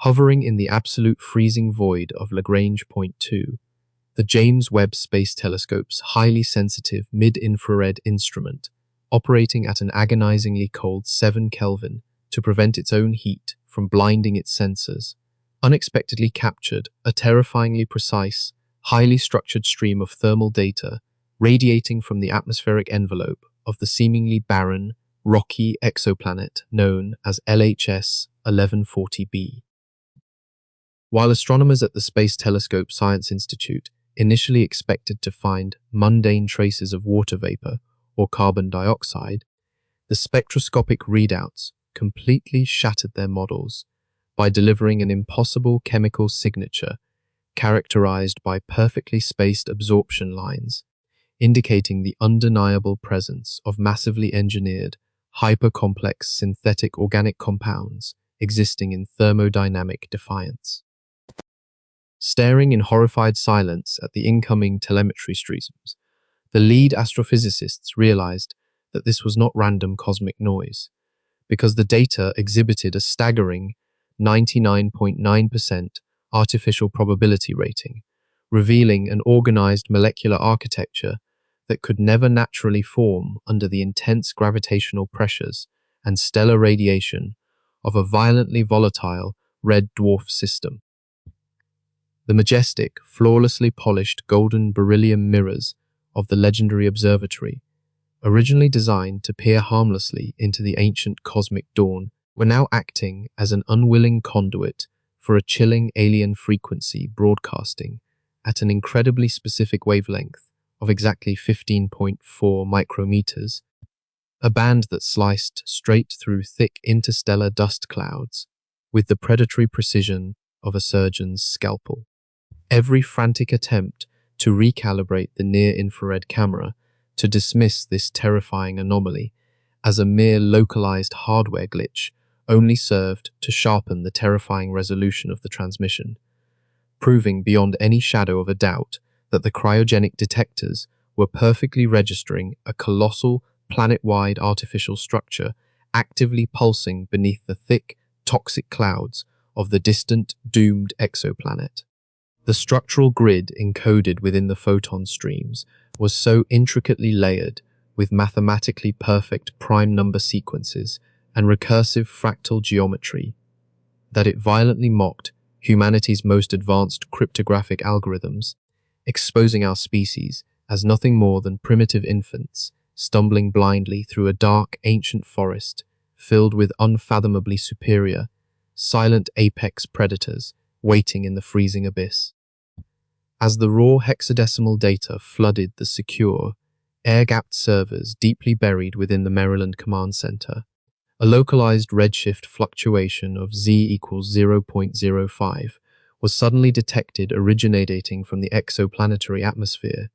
Hovering in the absolute freezing void of Lagrange Point 2, the James Webb Space Telescope's highly sensitive mid-infrared instrument, operating at an agonizingly cold 7 Kelvin to prevent its own heat from blinding its sensors, unexpectedly captured a terrifyingly precise, highly structured stream of thermal data radiating from the atmospheric envelope of the seemingly barren, rocky exoplanet known as LHS 1140b. While astronomers at the Space Telescope Science Institute initially expected to find mundane traces of water vapor or carbon dioxide, the spectroscopic readouts completely shattered their models by delivering an impossible chemical signature characterized by perfectly spaced absorption lines, indicating the undeniable presence of massively engineered, hyper-complex synthetic organic compounds existing in thermodynamic defiance. Staring in horrified silence at the incoming telemetry streams, the lead astrophysicists realized that this was not random cosmic noise, because the data exhibited a staggering 99.9% artificial probability rating, revealing an organized molecular architecture that could never naturally form under the intense gravitational pressures and stellar radiation of a violently volatile red dwarf system. The majestic, flawlessly polished golden beryllium mirrors of the legendary observatory, originally designed to peer harmlessly into the ancient cosmic dawn, were now acting as an unwilling conduit for a chilling alien frequency broadcasting at an incredibly specific wavelength of exactly 15.4 micrometers, a band that sliced straight through thick interstellar dust clouds with the predatory precision of a surgeon's scalpel. Every frantic attempt to recalibrate the near-infrared camera to dismiss this terrifying anomaly as a mere localized hardware glitch only served to sharpen the terrifying resolution of the transmission, proving beyond any shadow of a doubt that the cryogenic detectors were perfectly registering a colossal, planet-wide artificial structure actively pulsing beneath the thick, toxic clouds of the distant, doomed exoplanet. The structural grid encoded within the photon streams was so intricately layered with mathematically perfect prime number sequences and recursive fractal geometry that it violently mocked humanity's most advanced cryptographic algorithms, exposing our species as nothing more than primitive infants stumbling blindly through a dark, ancient forest filled with unfathomably superior, silent apex predators waiting in the freezing abyss. As the raw hexadecimal data flooded the secure, air-gapped servers deeply buried within the Maryland Command Center, a localized redshift fluctuation of z equals 0.05 was suddenly detected originating from the exoplanetary atmosphere,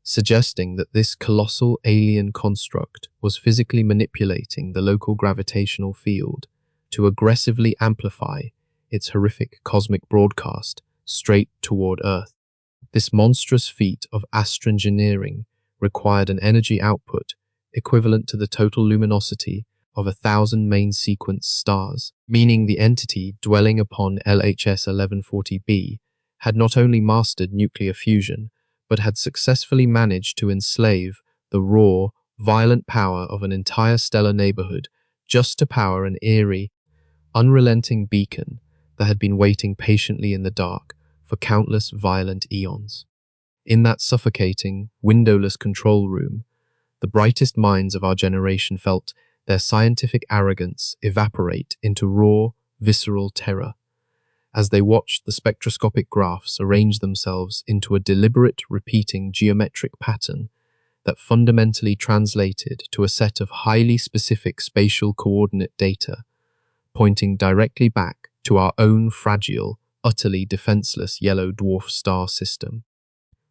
suggesting that this colossal alien construct was physically manipulating the local gravitational field to aggressively amplify its horrific cosmic broadcast straight toward Earth. This monstrous feat of astrengineering required an energy output equivalent to the total luminosity of 1,000 main sequence stars, meaning the entity dwelling upon LHS 1140b had not only mastered nuclear fusion, but had successfully managed to enslave the raw, violent power of an entire stellar neighborhood just to power an eerie, unrelenting beacon that had been waiting patiently in the dark for countless violent eons. In that suffocating, windowless control room, the brightest minds of our generation felt their scientific arrogance evaporate into raw, visceral terror as they watched the spectroscopic graphs arrange themselves into a deliberate, repeating geometric pattern that fundamentally translated to a set of highly specific spatial coordinate data, pointing directly back to our own fragile, utterly defenseless yellow dwarf star system.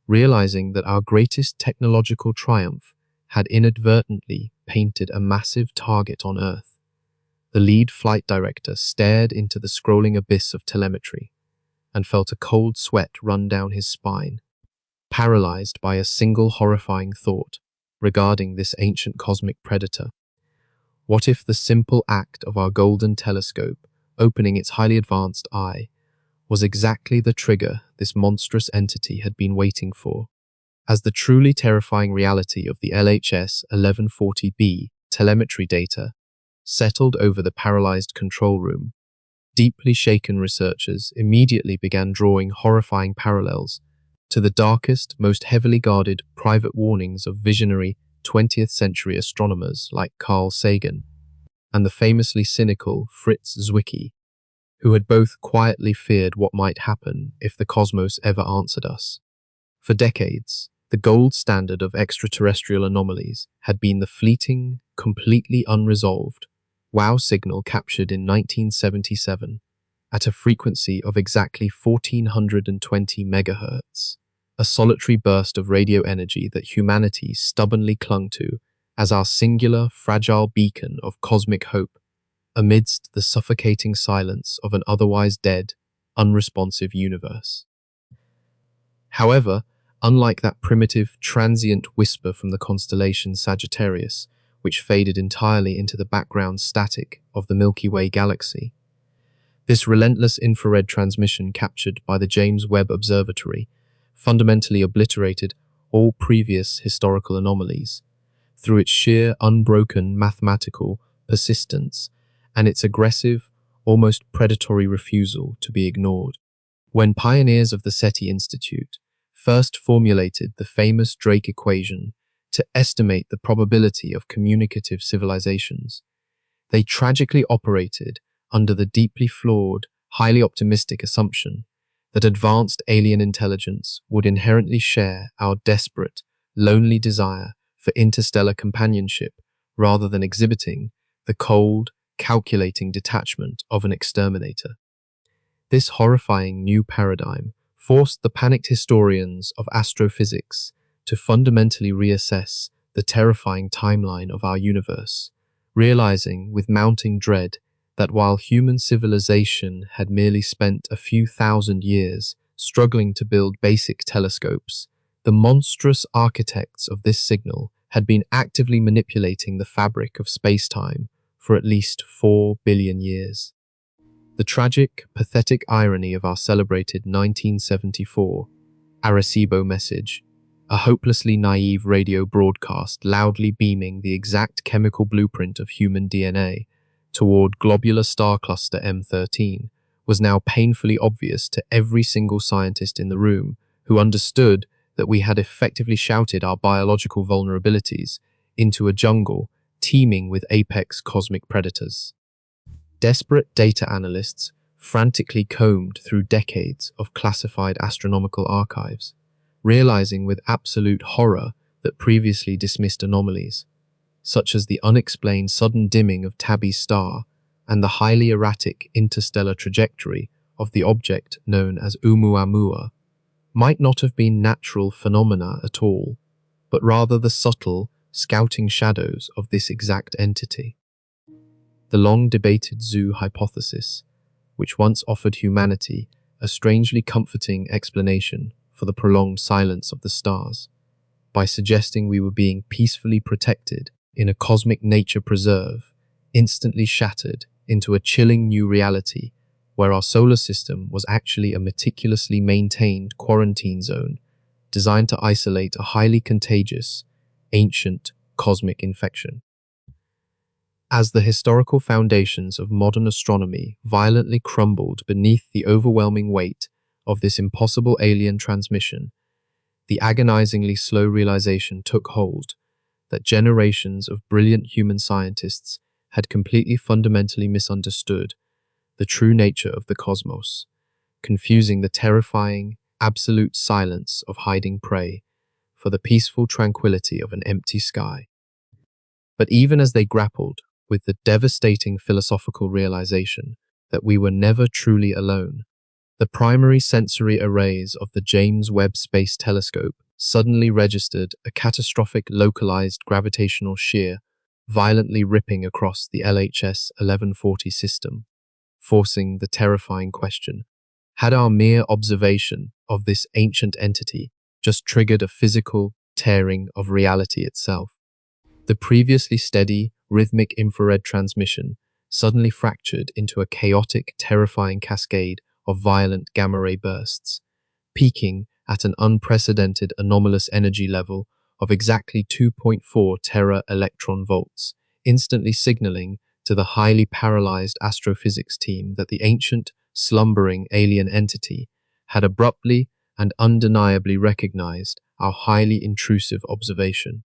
Realizing that our greatest technological triumph had inadvertently painted a massive target on Earth, the lead flight director stared into the scrolling abyss of telemetry and felt a cold sweat run down his spine, paralyzed by a single horrifying thought regarding this ancient cosmic predator. What if the simple act of our golden telescope opening its highly advanced eye, was exactly the trigger this monstrous entity had been waiting for. As the truly terrifying reality of the LHS 1140b telemetry data settled over the paralyzed control room, deeply shaken researchers immediately began drawing horrifying parallels to the darkest, most heavily guarded private warnings of visionary 20th century astronomers like Carl Sagan and the famously cynical Fritz Zwicky, who had both quietly feared what might happen if the cosmos ever answered us. For decades, the gold standard of extraterrestrial anomalies had been the fleeting, completely unresolved WOW signal captured in 1977 at a frequency of exactly 1420 megahertz, a solitary burst of radio energy that humanity stubbornly clung to as our singular, fragile beacon of cosmic hope amidst the suffocating silence of an otherwise dead, unresponsive universe. However, unlike that primitive, transient whisper from the constellation Sagittarius, which faded entirely into the background static of the Milky Way galaxy, this relentless infrared transmission captured by the James Webb Observatory fundamentally obliterated all previous historical anomalies through its sheer, unbroken mathematical persistence and its aggressive, almost predatory refusal to be ignored. When pioneers of the SETI Institute first formulated the famous Drake equation to estimate the probability of communicative civilizations, they tragically operated under the deeply flawed, highly optimistic assumption that advanced alien intelligence would inherently share our desperate, lonely desire for interstellar companionship rather than exhibiting the cold, calculating detachment of an exterminator. This horrifying new paradigm forced the panicked historians of astrophysics to fundamentally reassess the terrifying timeline of our universe, realizing with mounting dread that while human civilization had merely spent a few thousand years struggling to build basic telescopes, the monstrous architects of this signal had been actively manipulating the fabric of space-time for at least 4 billion years. The tragic, pathetic irony of our celebrated 1974 Arecibo message, a hopelessly naive radio broadcast loudly beaming the exact chemical blueprint of human DNA toward globular star cluster M13, was now painfully obvious to every single scientist in the room who understood that we had effectively shouted our biological vulnerabilities into a jungle teeming with apex cosmic predators. Desperate data analysts frantically combed through decades of classified astronomical archives, realizing with absolute horror that previously dismissed anomalies, such as the unexplained sudden dimming of Tabby's star and the highly erratic interstellar trajectory of the object known as Oumuamua, might not have been natural phenomena at all, but rather the subtle, scouting shadows of this exact entity. The long-debated zoo hypothesis, which once offered humanity a strangely comforting explanation for the prolonged silence of the stars, by suggesting we were being peacefully protected in a cosmic nature preserve, instantly shattered into a chilling new reality where our solar system was actually a meticulously maintained quarantine zone designed to isolate a highly contagious, ancient cosmic infection. As the historical foundations of modern astronomy violently crumbled beneath the overwhelming weight of this impossible alien transmission, the agonizingly slow realization took hold that generations of brilliant human scientists had completely fundamentally misunderstood the true nature of the cosmos, confusing the terrifying, absolute silence of hiding prey for the peaceful tranquility of an empty sky. But even as they grappled with the devastating philosophical realization that we were never truly alone, the primary sensory arrays of the James Webb Space Telescope suddenly registered a catastrophic localized gravitational shear violently ripping across the LHS 1140 system, forcing the terrifying question: had our mere observation of this ancient entity just triggered a physical tearing of reality itself? The previously steady, rhythmic infrared transmission suddenly fractured into a chaotic, terrifying cascade of violent gamma-ray bursts, peaking at an unprecedented anomalous energy level of exactly 2.4 tera-electron volts, instantly signaling to the highly paralyzed astrophysics team that the ancient, slumbering alien entity had abruptly and undeniably recognized our highly intrusive observation.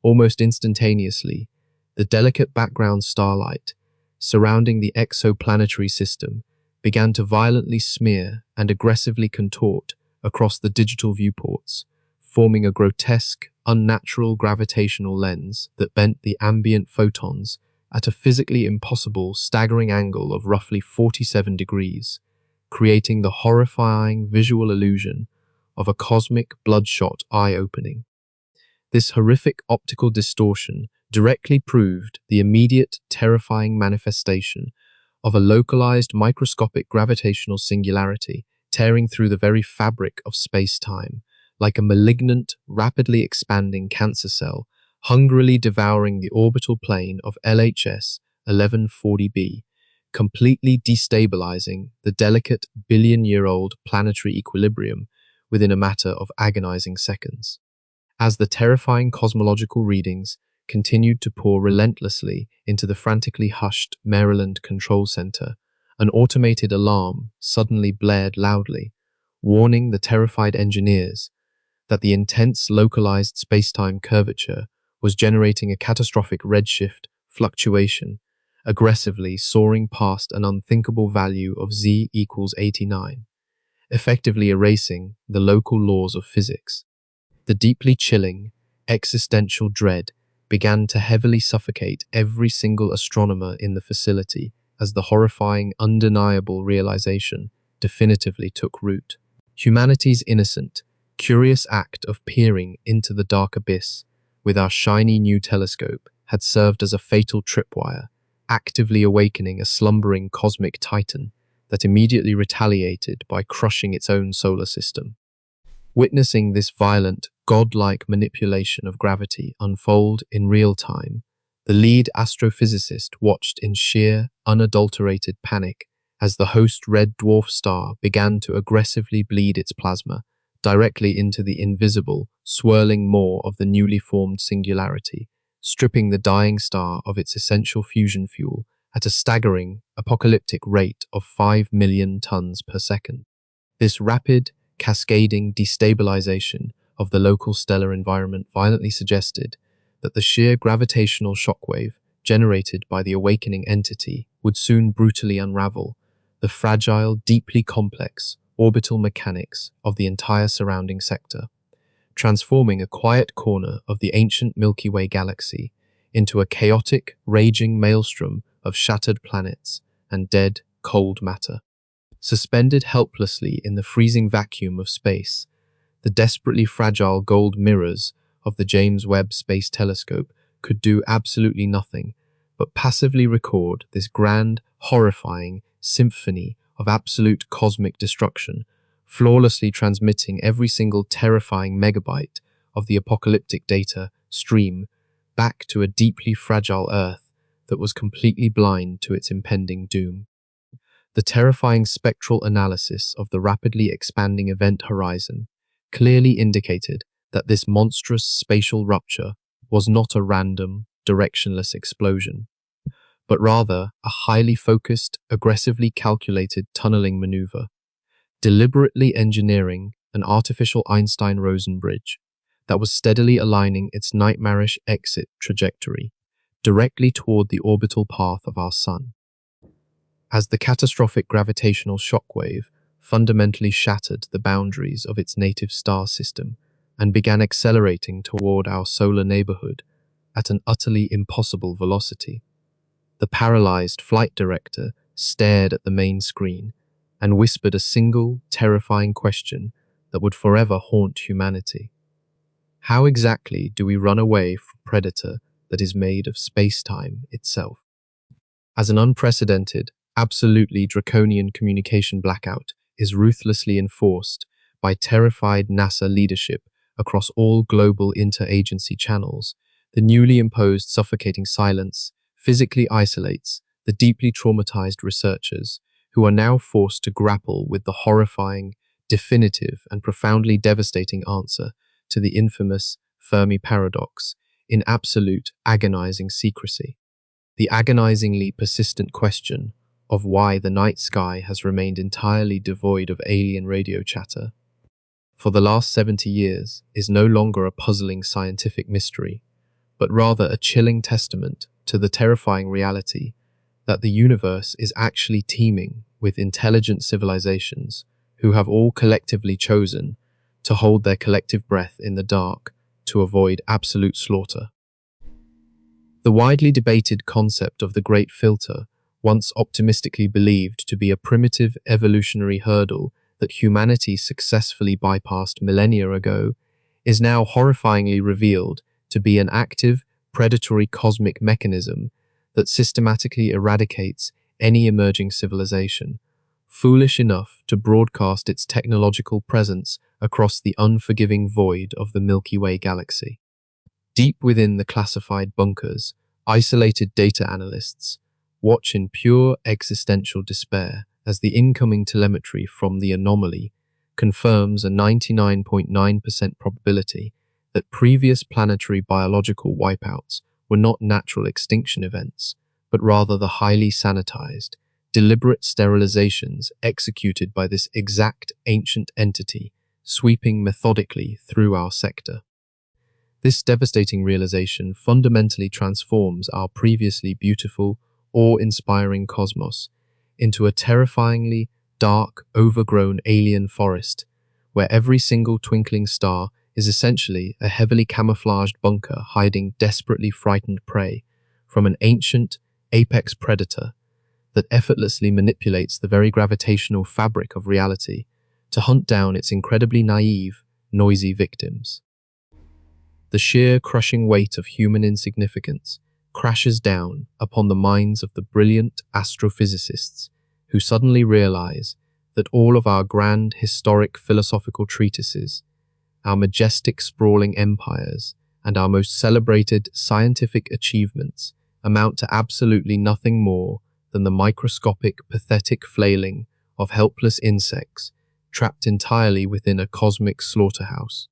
Almost instantaneously, the delicate background starlight surrounding the exoplanetary system began to violently smear and aggressively contort across the digital viewports, forming a grotesque, unnatural gravitational lens that bent the ambient photons at a physically impossible, staggering angle of roughly 47 degrees, creating the horrifying visual illusion of a cosmic bloodshot eye-opening. This horrific optical distortion directly proved the immediate, terrifying manifestation of a localized microscopic gravitational singularity tearing through the very fabric of space-time, like a malignant, rapidly expanding cancer cell, hungrily devouring the orbital plane of LHS 1140b, completely destabilizing the delicate billion-year-old planetary equilibrium within a matter of agonizing seconds. As the terrifying cosmological readings continued to pour relentlessly into the frantically hushed Maryland Control Center, an automated alarm suddenly blared loudly, warning the terrified engineers that the intense localized spacetime curvature was generating a catastrophic redshift fluctuation, aggressively soaring past an unthinkable value of z equals 89, effectively erasing the local laws of physics. The deeply chilling, existential dread began to heavily suffocate every single astronomer in the facility as the horrifying, undeniable realization definitively took root. Humanity's innocent, curious act of peering into the dark abyss with our shiny new telescope had served as a fatal tripwire, actively awakening a slumbering cosmic titan that immediately retaliated by crushing its own solar system. Witnessing this violent, godlike manipulation of gravity unfold in real time, the lead astrophysicist watched in sheer, unadulterated panic as the host red dwarf star began to aggressively bleed its plasma directly into the invisible, swirling maw of the newly formed singularity, stripping the dying star of its essential fusion fuel at a staggering, apocalyptic rate of 5 million tons per second. This rapid, cascading destabilization of the local stellar environment violently suggested that the sheer gravitational shockwave generated by the awakening entity would soon brutally unravel the fragile, deeply complex orbital mechanics of the entire surrounding sector, transforming a quiet corner of the ancient Milky Way galaxy into a chaotic, raging maelstrom of shattered planets and dead, cold matter. Suspended helplessly in the freezing vacuum of space, the desperately fragile gold mirrors of the James Webb Space Telescope could do absolutely nothing but passively record this grand, horrifying symphony of absolute cosmic destruction, flawlessly transmitting every single terrifying megabyte of the apocalyptic data stream back to a deeply fragile Earth that was completely blind to its impending doom. The terrifying spectral analysis of the rapidly expanding event horizon clearly indicated that this monstrous spatial rupture was not a random, directionless explosion, but rather a highly focused, aggressively calculated tunneling maneuver, deliberately engineering an artificial Einstein-Rosen bridge that was steadily aligning its nightmarish exit trajectory directly toward the orbital path of our Sun. As the catastrophic gravitational shockwave fundamentally shattered the boundaries of its native star system and began accelerating toward our solar neighborhood at an utterly impossible velocity, the paralyzed flight director stared at the main screen and whispered a single, terrifying question that would forever haunt humanity. How exactly do we run away from a predator that is made of space-time itself? As an unprecedented, absolutely draconian communication blackout is ruthlessly enforced by terrified NASA leadership across all global interagency channels, the newly imposed suffocating silence physically isolates the deeply traumatized researchers who are now forced to grapple with the horrifying, definitive, and profoundly devastating answer to the infamous Fermi Paradox in absolute, agonizing secrecy. The agonizingly persistent question of why the night sky has remained entirely devoid of alien radio chatter for the last 70 years is no longer a puzzling scientific mystery, but rather a chilling testament to the terrifying reality that the universe is actually teeming with intelligent civilizations who have all collectively chosen to hold their collective breath in the dark to avoid absolute slaughter. The widely debated concept of the Great Filter, once optimistically believed to be a primitive evolutionary hurdle that humanity successfully bypassed millennia ago, is now horrifyingly revealed to be an active, predatory cosmic mechanism that systematically eradicates any emerging civilization, foolish enough to broadcast its technological presence across the unforgiving void of the Milky Way galaxy. Deep within the classified bunkers, isolated data analysts watch in pure existential despair as the incoming telemetry from the anomaly confirms a 99.9% probability that previous planetary biological wipeouts were not natural extinction events, but rather the highly sanitized, deliberate sterilizations executed by this exact ancient entity sweeping methodically through our sector. This devastating realization fundamentally transforms our previously beautiful, awe-inspiring cosmos into a terrifyingly dark, overgrown alien forest, where every single twinkling star is essentially a heavily camouflaged bunker hiding desperately frightened prey from an ancient, apex predator that effortlessly manipulates the very gravitational fabric of reality to hunt down its incredibly naive, noisy victims. The sheer crushing weight of human insignificance crashes down upon the minds of the brilliant astrophysicists who suddenly realize that all of our grand historic philosophical treatises, our majestic sprawling empires, and our most celebrated scientific achievements amount to absolutely nothing more than the microscopic, pathetic flailing of helpless insects trapped entirely within a cosmic slaughterhouse.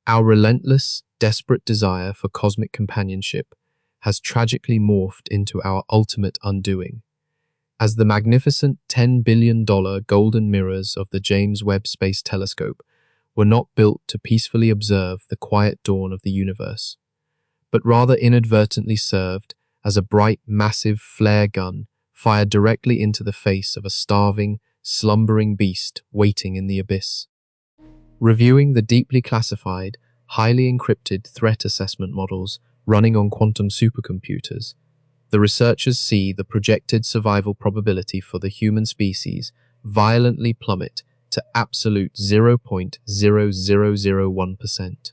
Our relentless, desperate desire for cosmic companionship has tragically morphed into our ultimate undoing, as the magnificent $10 billion golden mirrors of the James Webb Space Telescope were not built to peacefully observe the quiet dawn of the universe, but rather inadvertently served as a bright, massive flare gun fired directly into the face of a starving, slumbering beast waiting in the abyss. Reviewing the deeply classified, highly encrypted threat assessment models running on quantum supercomputers, the researchers see the projected survival probability for the human species violently plummet to absolute 0.0001%,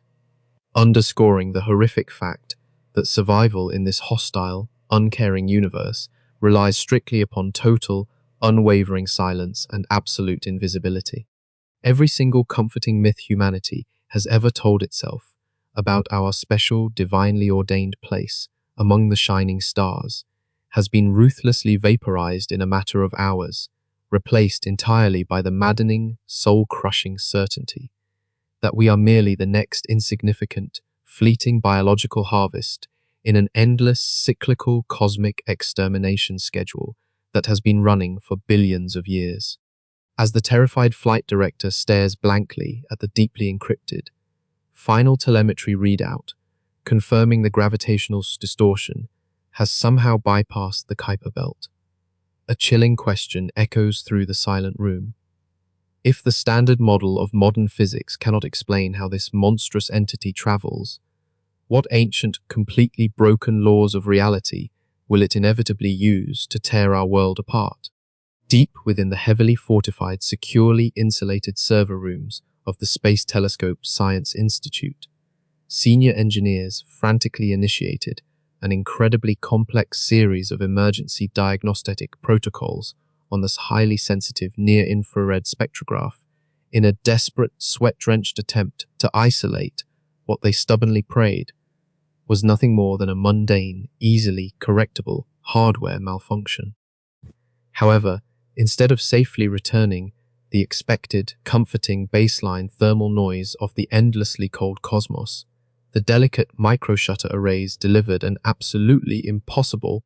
underscoring the horrific fact that survival in this hostile, uncaring universe relies strictly upon total, unwavering silence and absolute invisibility. Every single comforting myth humanity has ever told itself about our special, divinely ordained place among the shining stars has been ruthlessly vaporized in a matter of hours, replaced entirely by the maddening, soul-crushing certainty that we are merely the next insignificant, fleeting biological harvest in an endless, cyclical cosmic extermination schedule that has been running for billions of years. As the terrified flight director stares blankly at the deeply encrypted, final telemetry readout, confirming the gravitational distortion has somehow bypassed the Kuiper belt, a chilling question echoes through the silent room. If the standard model of modern physics cannot explain how this monstrous entity travels, what ancient, completely broken laws of reality will it inevitably use to tear our world apart? Deep within the heavily fortified, securely insulated server rooms of the Space Telescope Science Institute, senior engineers frantically initiated an incredibly complex series of emergency diagnostic protocols on this highly sensitive near-infrared spectrograph in a desperate, sweat-drenched attempt to isolate what they stubbornly prayed was nothing more than a mundane, easily correctable hardware malfunction. However, instead of safely returning the expected, comforting baseline thermal noise of the endlessly cold cosmos, the delicate microshutter arrays delivered an absolutely impossible,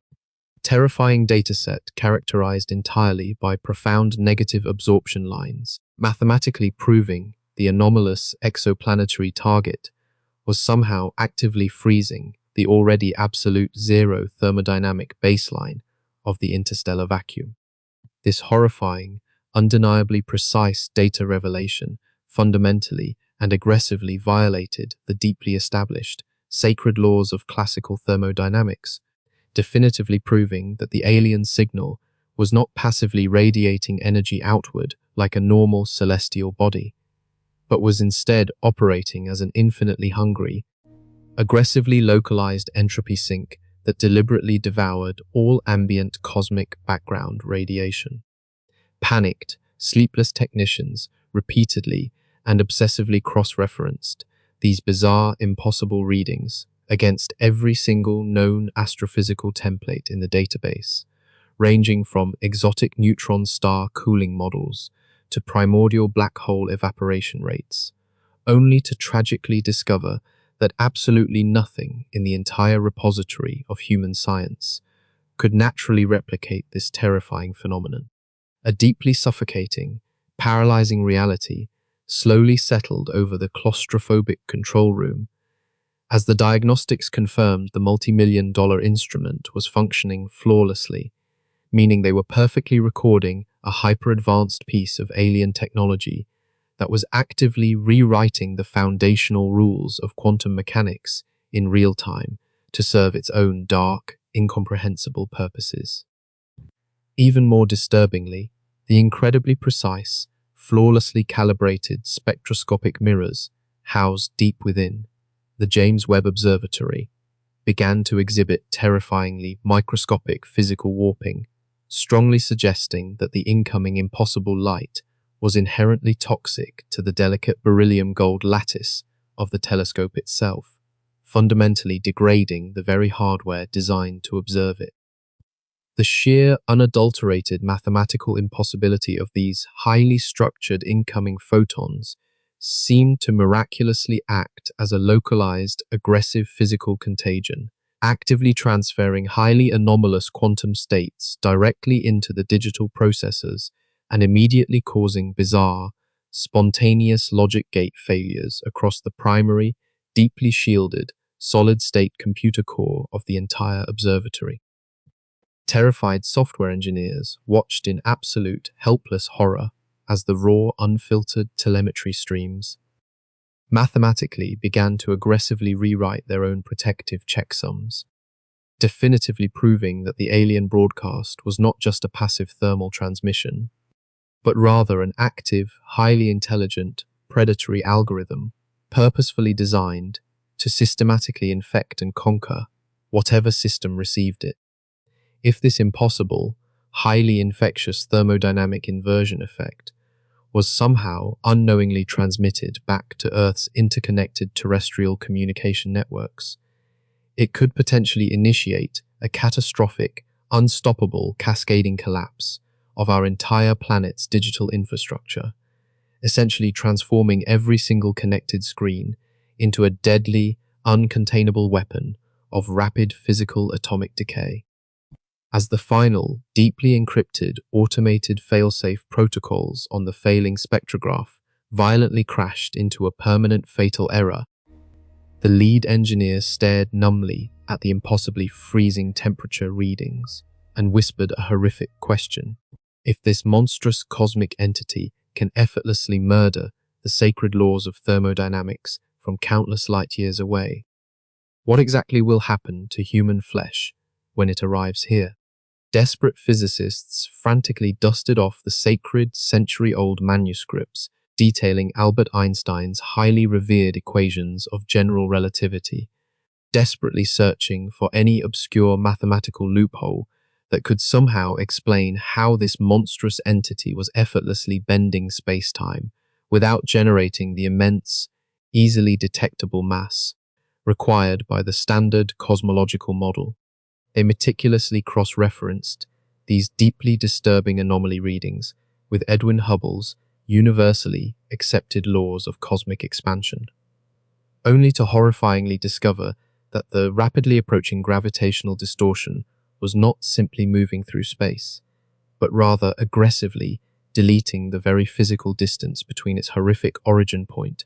terrifying dataset characterized entirely by profound negative absorption lines, mathematically proving the anomalous exoplanetary target was somehow actively freezing the already absolute zero thermodynamic baseline of the interstellar vacuum. This horrifying, undeniably precise data revelation fundamentally and aggressively violated the deeply established, sacred laws of classical thermodynamics, definitively proving that the alien signal was not passively radiating energy outward like a normal celestial body, but was instead operating as an infinitely hungry, aggressively localized entropy sink that deliberately devoured all ambient cosmic background radiation. Panicked, sleepless technicians repeatedly and obsessively cross-referenced these bizarre, impossible readings against every single known astrophysical template in the database, ranging from exotic neutron star cooling models to primordial black hole evaporation rates, only to tragically discover that absolutely nothing in the entire repository of human science could naturally replicate this terrifying phenomenon. A deeply suffocating, paralyzing reality slowly settled over the claustrophobic control room as the diagnostics confirmed the multi-million-dollar instrument was functioning flawlessly, meaning they were perfectly recording a hyper-advanced piece of alien technology that was actively rewriting the foundational rules of quantum mechanics in real time to serve its own dark, incomprehensible purposes. Even more disturbingly, the incredibly precise, flawlessly calibrated spectroscopic mirrors housed deep within the James Webb Observatory began to exhibit terrifyingly microscopic physical warping, strongly suggesting that the incoming impossible light was inherently toxic to the delicate beryllium gold lattice of the telescope itself, fundamentally degrading the very hardware designed to observe it. The sheer, unadulterated mathematical impossibility of these highly structured incoming photons seemed to miraculously act as a localized, aggressive physical contagion, actively transferring highly anomalous quantum states directly into the digital processors and immediately causing bizarre, spontaneous logic gate failures across the primary, deeply shielded, solid-state computer core of the entire observatory. Terrified software engineers watched in absolute, helpless horror as the raw, unfiltered telemetry streams mathematically began to aggressively rewrite their own protective checksums, definitively proving that the alien broadcast was not just a passive thermal transmission, but rather an active, highly intelligent, predatory algorithm purposefully designed to systematically infect and conquer whatever system received it. If this impossible, highly infectious thermodynamic inversion effect was somehow unknowingly transmitted back to Earth's interconnected terrestrial communication networks, it could potentially initiate a catastrophic, unstoppable cascading collapse of our entire planet's digital infrastructure, essentially transforming every single connected screen into a deadly, uncontainable weapon of rapid physical atomic decay. As the final, deeply encrypted, automated failsafe protocols on the failing spectrograph violently crashed into a permanent fatal error, the lead engineer stared numbly at the impossibly freezing temperature readings and whispered a horrific question. If this monstrous cosmic entity can effortlessly murder the sacred laws of thermodynamics from countless light years away, what exactly will happen to human flesh when it arrives here? Desperate physicists frantically dusted off the sacred, century-old manuscripts detailing Albert Einstein's highly revered equations of general relativity, desperately searching for any obscure mathematical loophole that could somehow explain how this monstrous entity was effortlessly bending space-time without generating the immense, easily detectable mass required by the standard cosmological model. They meticulously cross-referenced these deeply disturbing anomaly readings with Edwin Hubble's universally accepted laws of cosmic expansion, only to horrifyingly discover that the rapidly approaching gravitational distortion was not simply moving through space, but rather aggressively deleting the very physical distance between its horrific origin point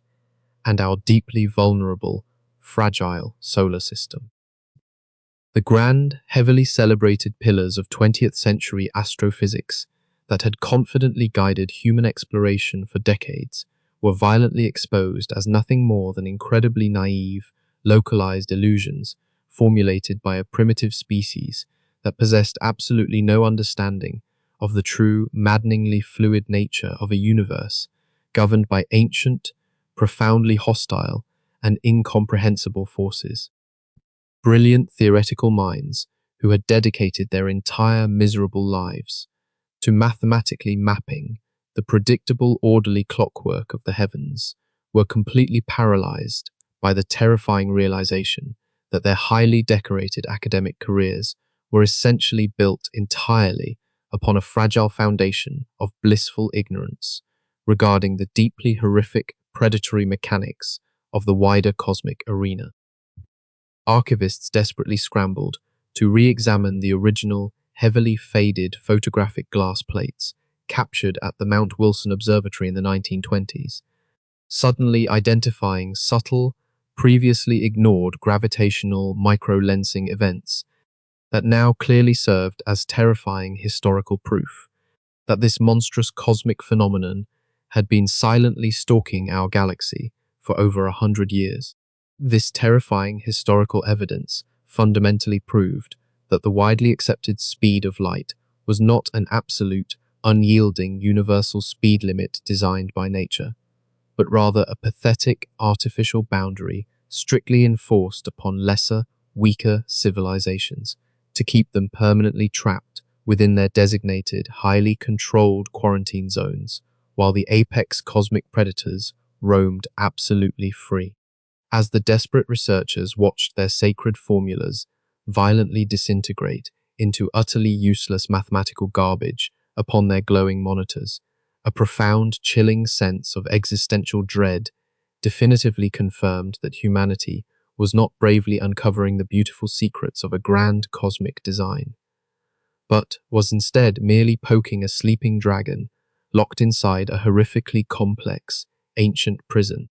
and our deeply vulnerable, fragile solar system. The grand, heavily celebrated pillars of 20th century astrophysics that had confidently guided human exploration for decades were violently exposed as nothing more than incredibly naive, localized illusions formulated by a primitive species that possessed absolutely no understanding of the true, maddeningly fluid nature of a universe governed by ancient, profoundly hostile, and incomprehensible forces. Brilliant theoretical minds who had dedicated their entire miserable lives to mathematically mapping the predictable orderly clockwork of the heavens were completely paralyzed by the terrifying realization that their highly decorated academic careers were essentially built entirely upon a fragile foundation of blissful ignorance regarding the deeply horrific predatory mechanics of the wider cosmic arena. Archivists desperately scrambled to re-examine the original, heavily faded photographic glass plates captured at the Mount Wilson Observatory in the 1920s, suddenly identifying subtle, previously ignored gravitational microlensing events that now clearly served as terrifying historical proof that this monstrous cosmic phenomenon had been silently stalking our galaxy for over 100 years. This terrifying historical evidence fundamentally proved that the widely accepted speed of light was not an absolute, unyielding universal speed limit designed by nature, but rather a pathetic artificial boundary strictly enforced upon lesser, weaker civilizations to keep them permanently trapped within their designated, highly controlled quarantine zones, while the apex cosmic predators roamed absolutely free. As the desperate researchers watched their sacred formulas violently disintegrate into utterly useless mathematical garbage upon their glowing monitors, a profound, chilling sense of existential dread definitively confirmed that humanity was not bravely uncovering the beautiful secrets of a grand cosmic design, but was instead merely poking a sleeping dragon locked inside a horrifically complex, ancient prison.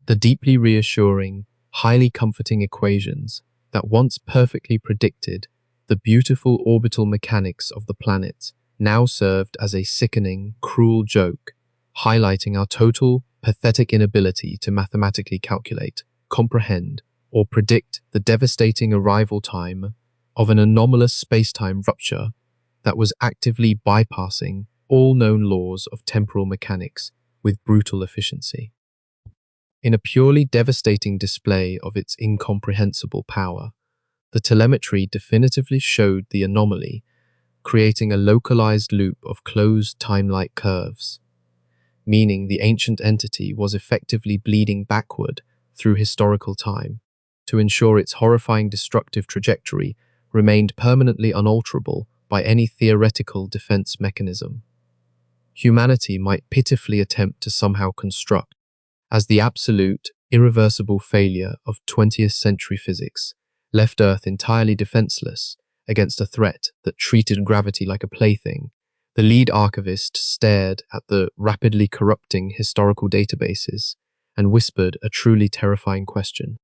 The deeply reassuring, highly comforting equations that once perfectly predicted the beautiful orbital mechanics of the planets now served as a sickening, cruel joke, highlighting our total, pathetic inability to mathematically calculate, comprehend, or predict the devastating arrival time of an anomalous space-time rupture that was actively bypassing all known laws of temporal mechanics with brutal efficiency. In a purely devastating display of its incomprehensible power, the telemetry definitively showed the anomaly, creating a localized loop of closed time-like curves, meaning the ancient entity was effectively bleeding backward through historical time to ensure its horrifying destructive trajectory remained permanently unalterable by any theoretical defense mechanism humanity might pitifully attempt to somehow construct. As the absolute, irreversible failure of 20th century physics left Earth entirely defenseless against a threat that treated gravity like a plaything, the lead archivist stared at the rapidly corrupting historical databases and whispered a truly terrifying question.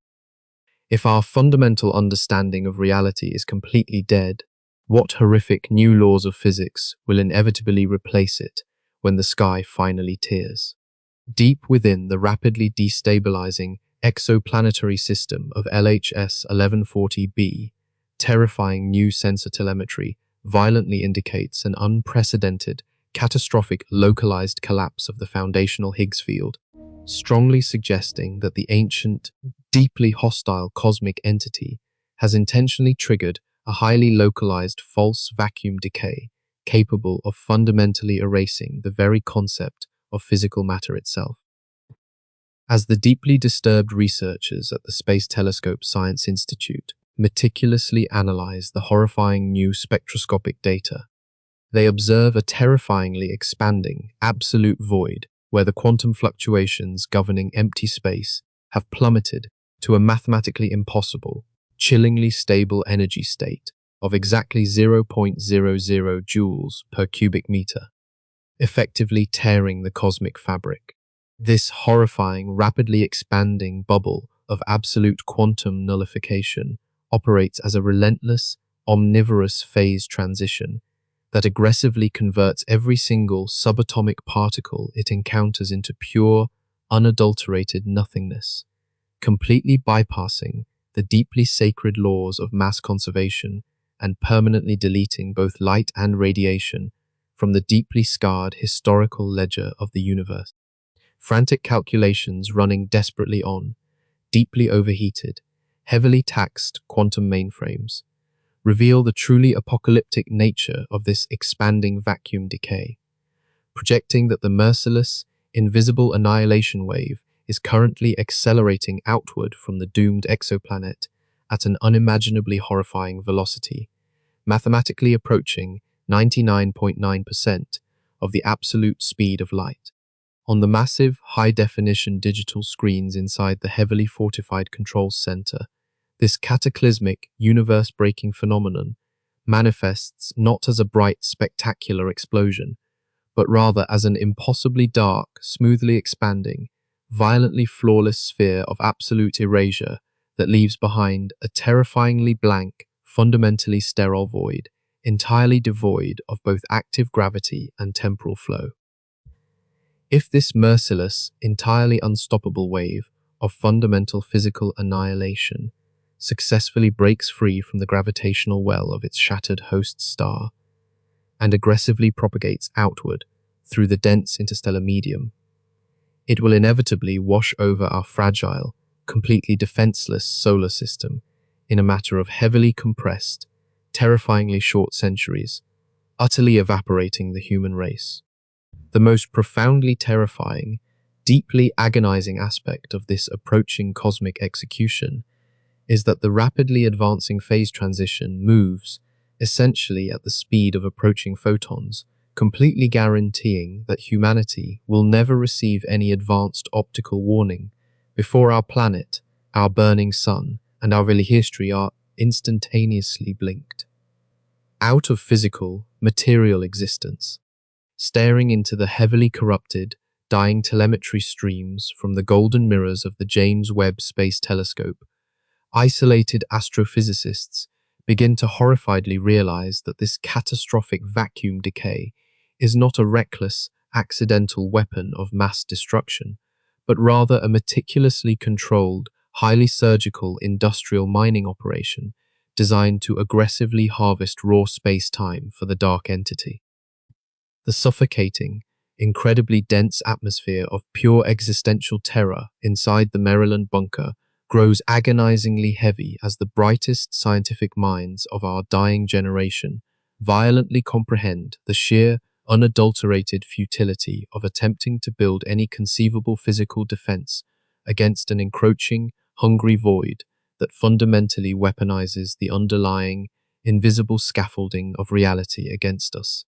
If our fundamental understanding of reality is completely dead, what horrific new laws of physics will inevitably replace it when the sky finally tears? Deep within the rapidly destabilizing exoplanetary system of LHS 1140b, terrifying new sensor telemetry violently indicates an unprecedented, catastrophic localized collapse of the foundational Higgs field, strongly suggesting that the ancient, deeply hostile cosmic entity has intentionally triggered a highly localized false vacuum decay capable of fundamentally erasing the very concept of physical matter itself. As the deeply disturbed researchers at the Space Telescope Science Institute meticulously analyze the horrifying new spectroscopic data, They observe a terrifyingly expanding, absolute void where the quantum fluctuations governing empty space have plummeted to a mathematically impossible, chillingly stable energy state of exactly 0.00 joules per cubic meter, effectively tearing the cosmic fabric. This horrifying, rapidly expanding bubble of absolute quantum nullification operates as a relentless, omnivorous phase transition that aggressively converts every single subatomic particle it encounters into pure, unadulterated nothingness, completely bypassing the deeply sacred laws of mass conservation and permanently deleting both light and radiation from the deeply scarred historical ledger of the universe. Frantic calculations running desperately on, deeply overheated, heavily taxed quantum mainframes reveal the truly apocalyptic nature of this expanding vacuum decay, projecting that the merciless, invisible annihilation wave is currently accelerating outward from the doomed exoplanet at an unimaginably horrifying velocity, mathematically approaching 99.9% of the absolute speed of light. On the massive, high-definition digital screens inside the heavily fortified control center, this cataclysmic, universe-breaking phenomenon manifests not as a bright, spectacular explosion, but rather as an impossibly dark, smoothly expanding, violently flawless sphere of absolute erasure that leaves behind a terrifyingly blank, fundamentally sterile void, entirely devoid of both active gravity and temporal flow. If this merciless, entirely unstoppable wave of fundamental physical annihilation successfully breaks free from the gravitational well of its shattered host star and aggressively propagates outward through the dense interstellar medium, it will inevitably wash over our fragile, completely defenseless solar system in a matter of heavily compressed, terrifyingly short centuries, utterly evaporating the human race. The most profoundly terrifying, deeply agonizing aspect of this approaching cosmic execution is that the rapidly advancing phase transition moves essentially at the speed of approaching photons, completely guaranteeing that humanity will never receive any advanced optical warning before our planet, our burning sun, and our very history are instantaneously blinked out of physical, material existence. Staring into the heavily corrupted, dying telemetry streams from the golden mirrors of the James Webb Space Telescope, isolated astrophysicists begin to horrifiedly realize that this catastrophic vacuum decay is not a reckless, accidental weapon of mass destruction, but rather a meticulously controlled, highly surgical industrial mining operation designed to aggressively harvest raw space-time for the dark entity. The suffocating, incredibly dense atmosphere of pure existential terror inside the Maryland bunker grows agonizingly heavy as the brightest scientific minds of our dying generation violently comprehend the sheer, unadulterated futility of attempting to build any conceivable physical defense against an encroaching, hungry void that fundamentally weaponizes the underlying, invisible scaffolding of reality against us.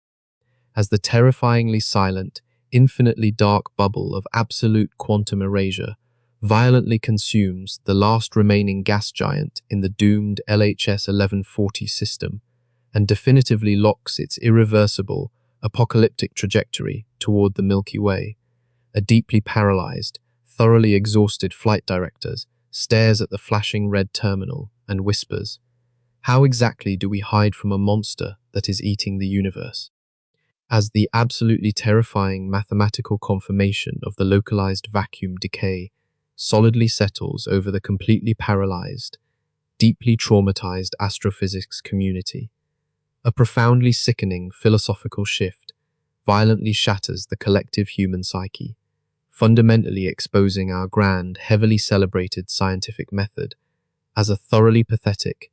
As the terrifyingly silent, infinitely dark bubble of absolute quantum erasure violently consumes the last remaining gas giant in the doomed LHS 1140 system and definitively locks its irreversible, apocalyptic trajectory toward the Milky Way, a deeply paralyzed, thoroughly exhausted flight director stares at the flashing red terminal and whispers, "How exactly do we hide from a monster that is eating the universe?" As the absolutely terrifying mathematical confirmation of the localized vacuum decay solidly settles over the completely paralyzed, deeply traumatized astrophysics community, a profoundly sickening philosophical shift violently shatters the collective human psyche, fundamentally exposing our grand, heavily celebrated scientific method as a thoroughly pathetic,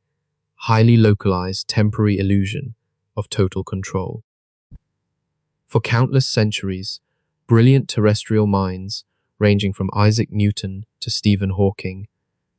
highly localized temporary illusion of total control. For countless centuries, brilliant terrestrial minds, ranging from Isaac Newton to Stephen Hawking,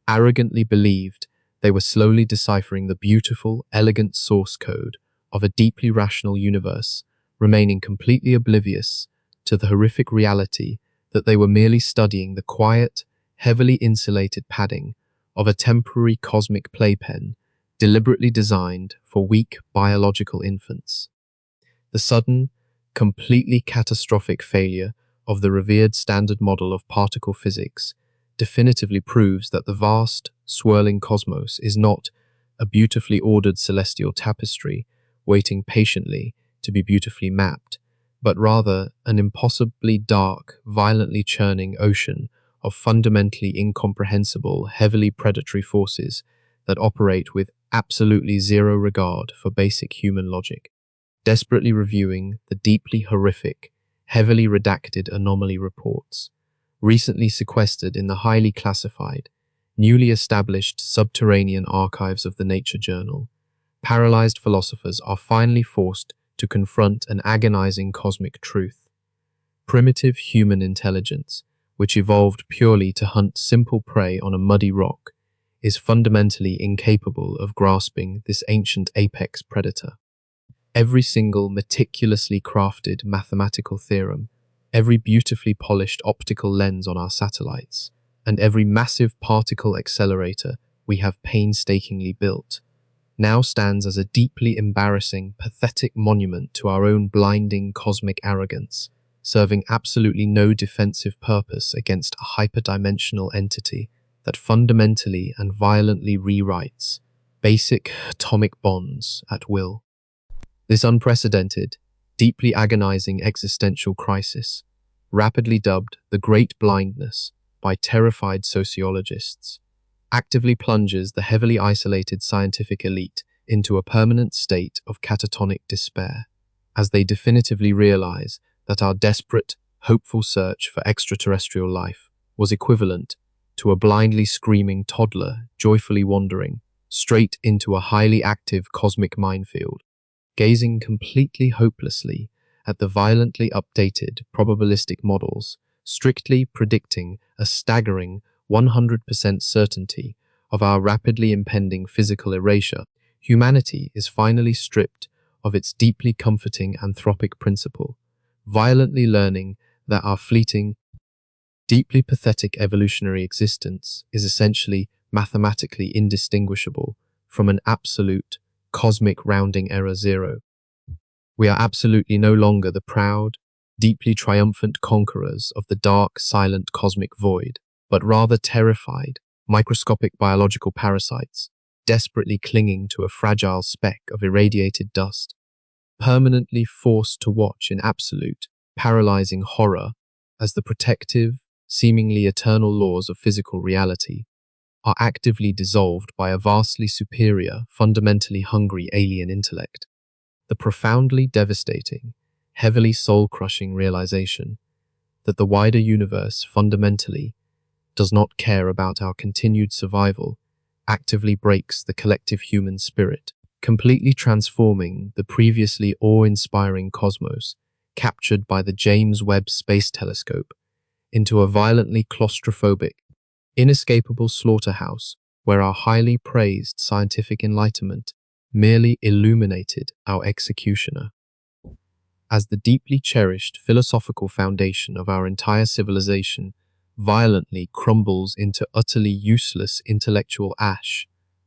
arrogantly believed they were slowly deciphering the beautiful, elegant source code of a deeply rational universe, remaining completely oblivious to the horrific reality that they were merely studying the quiet, heavily insulated padding of a temporary cosmic playpen deliberately designed for weak biological infants. The sudden, completely catastrophic failure of the revered standard model of particle physics definitively proves that the vast, swirling cosmos is not a beautifully ordered celestial tapestry waiting patiently to be beautifully mapped, but rather an impossibly dark, violently churning ocean of fundamentally incomprehensible, heavily predatory forces that operate with absolutely zero regard for basic human logic. Desperately reviewing the deeply horrific, heavily redacted anomaly reports, recently sequestered in the highly classified, newly established subterranean archives of the Nature Journal, paralyzed philosophers are finally forced to confront an agonizing cosmic truth. Primitive human intelligence, which evolved purely to hunt simple prey on a muddy rock, is fundamentally incapable of grasping this ancient apex predator. Every single meticulously crafted mathematical theorem, every beautifully polished optical lens on our satellites, and every massive particle accelerator we have painstakingly built, now stands as a deeply embarrassing, pathetic monument to our own blinding cosmic arrogance, serving absolutely no defensive purpose against a hyperdimensional entity that fundamentally and violently rewrites basic atomic bonds at will. This unprecedented, deeply agonizing existential crisis, rapidly dubbed the Great Blindness by terrified sociologists, actively plunges the heavily isolated scientific elite into a permanent state of catatonic despair, as they definitively realize that our desperate, hopeful search for extraterrestrial life was equivalent to a blindly screaming toddler joyfully wandering straight into a highly active cosmic minefield, gazing completely hopelessly at the violently updated probabilistic models, strictly predicting a staggering 100% certainty of our rapidly impending physical erasure. Humanity is finally stripped of its deeply comforting anthropic principle, violently learning that our fleeting, deeply pathetic evolutionary existence is essentially mathematically indistinguishable from an absolute, cosmic rounding error zero. We are absolutely no longer the proud, deeply triumphant conquerors of the dark, silent cosmic void, but rather terrified, microscopic biological parasites, desperately clinging to a fragile speck of irradiated dust, permanently forced to watch in absolute, paralyzing horror as the protective, seemingly eternal laws of physical reality are actively dissolved by a vastly superior, fundamentally hungry alien intellect. The profoundly devastating, heavily soul-crushing realization that the wider universe fundamentally does not care about our continued survival actively breaks the collective human spirit, completely transforming the previously awe-inspiring cosmos captured by the James Webb Space Telescope into a violently claustrophobic, inescapable slaughterhouse where our highly praised scientific enlightenment merely illuminated our executioner. As the deeply cherished philosophical foundation of our entire civilization violently crumbles into utterly useless intellectual ash,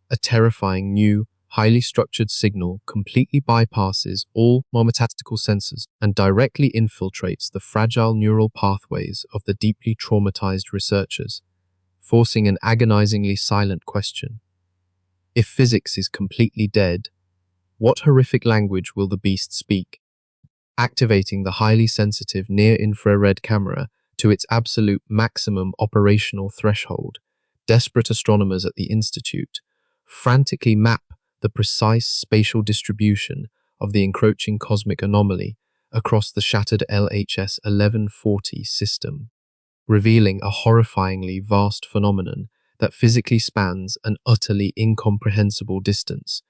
a terrifying new, highly structured signal completely bypasses all mathematical sensors and directly infiltrates the fragile neural pathways of the deeply traumatized researchers, forcing an agonizingly silent question. If physics is completely dead, what horrific language will the beast speak? Activating the highly sensitive near-infrared camera to its absolute maximum operational threshold, desperate astronomers at the Institute frantically map the precise spatial distribution of the encroaching cosmic anomaly across the shattered LHS 1140 system, revealing a horrifyingly vast phenomenon that physically spans an utterly incomprehensible distance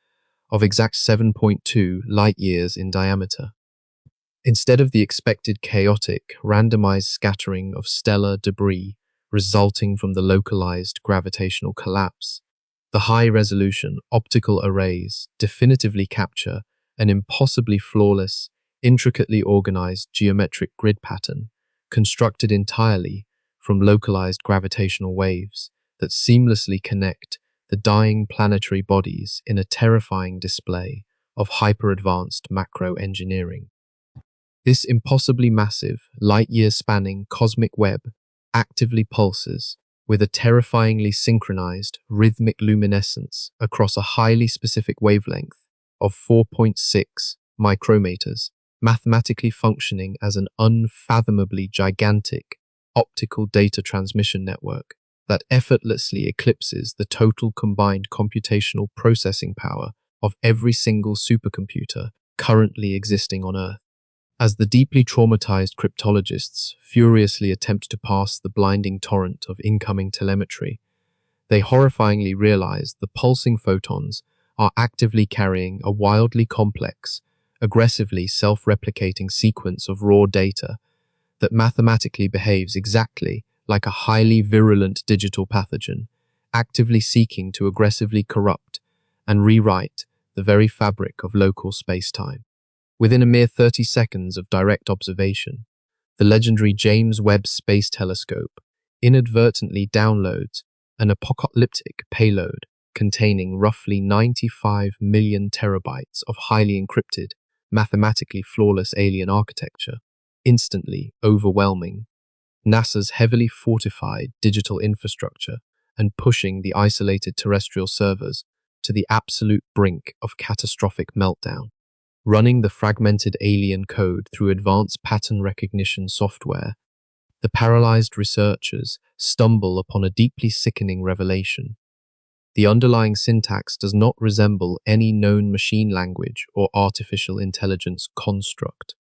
of exact 7.2 light-years in diameter. Instead of the expected chaotic, randomized scattering of stellar debris resulting from the localized gravitational collapse, the high-resolution optical arrays definitively capture an impossibly flawless, intricately organized geometric grid pattern constructed entirely from localized gravitational waves that seamlessly connect the dying planetary bodies in a terrifying display of hyper-advanced macro engineering. This impossibly massive, light-year-spanning cosmic web actively pulses with a terrifyingly synchronized rhythmic luminescence across a highly specific wavelength of 4.6 micrometers, mathematically functioning as an unfathomably gigantic optical data transmission network that effortlessly eclipses the total combined computational processing power of every single supercomputer currently existing on Earth. As the deeply traumatized cryptologists furiously attempt to pass the blinding torrent of incoming telemetry, they horrifyingly realize the pulsing photons are actively carrying a wildly complex, aggressively self-replicating sequence of raw data that mathematically behaves exactly like a highly virulent digital pathogen, actively seeking to aggressively corrupt and rewrite the very fabric of local space-time. Within a mere 30 seconds of direct observation, the legendary James Webb Space Telescope inadvertently downloads an apocalyptic payload containing roughly 95 million terabytes of highly encrypted, mathematically flawless alien architecture, instantly overwhelming NASA's heavily fortified digital infrastructure and pushing the isolated terrestrial servers to the absolute brink of catastrophic meltdown. Running the fragmented alien code through advanced pattern recognition software, the paralyzed researchers stumble upon a deeply sickening revelation. The underlying syntax does not resemble any known machine language or artificial intelligence construct,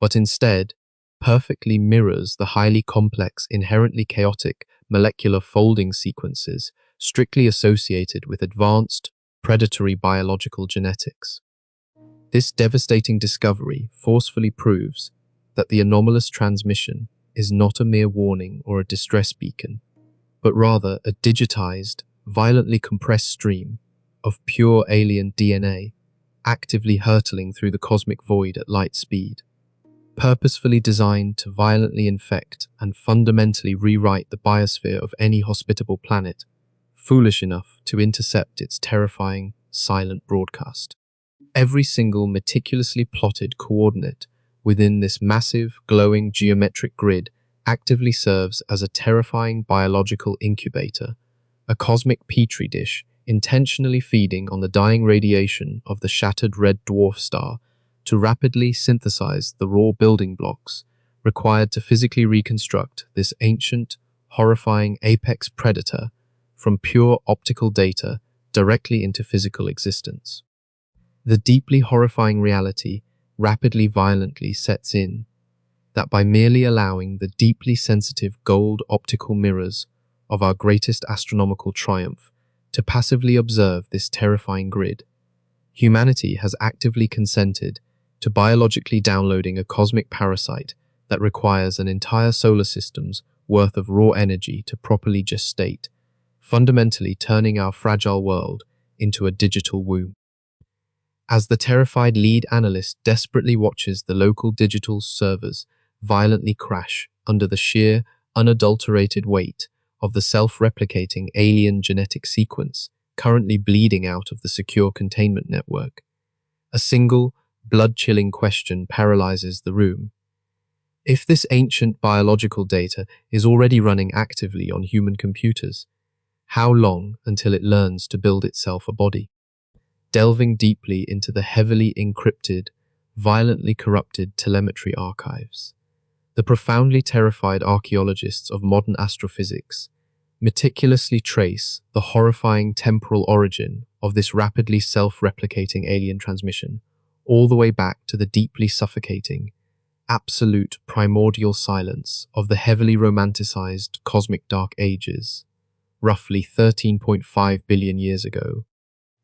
but instead perfectly mirrors the highly complex, inherently chaotic molecular folding sequences strictly associated with advanced, predatory biological genetics. This devastating discovery forcefully proves that the anomalous transmission is not a mere warning or a distress beacon, but rather a digitized, violently compressed stream of pure alien DNA actively hurtling through the cosmic void at light speed, purposefully designed to violently infect and fundamentally rewrite the biosphere of any hospitable planet foolish enough to intercept its terrifying, silent broadcast. Every single meticulously plotted coordinate within this massive, glowing geometric grid actively serves as a terrifying biological incubator, a cosmic petri dish intentionally feeding on the dying radiation of the shattered red dwarf star to rapidly synthesize the raw building blocks required to physically reconstruct this ancient, horrifying apex predator from pure optical data directly into physical existence. The deeply horrifying reality rapidly violently sets in that by merely allowing the deeply sensitive gold optical mirrors of our greatest astronomical triumph to passively observe this terrifying grid, humanity has actively consented to biologically downloading a cosmic parasite that requires an entire solar system's worth of raw energy to properly gestate, fundamentally turning our fragile world into a digital womb. As the terrified lead analyst desperately watches the local digital servers violently crash under the sheer, unadulterated weight of the self-replicating alien genetic sequence currently bleeding out of the secure containment network, a single, blood-chilling question paralyzes the room. If this ancient biological data is already running actively on human computers, how long until it learns to build itself a body? Delving deeply into the heavily encrypted, violently corrupted telemetry archives, the profoundly terrified archaeologists of modern astrophysics meticulously trace the horrifying temporal origin of this rapidly self-replicating alien transmission, all the way back to the deeply suffocating, absolute primordial silence of the heavily romanticized cosmic dark ages, roughly 13.5 billion years ago.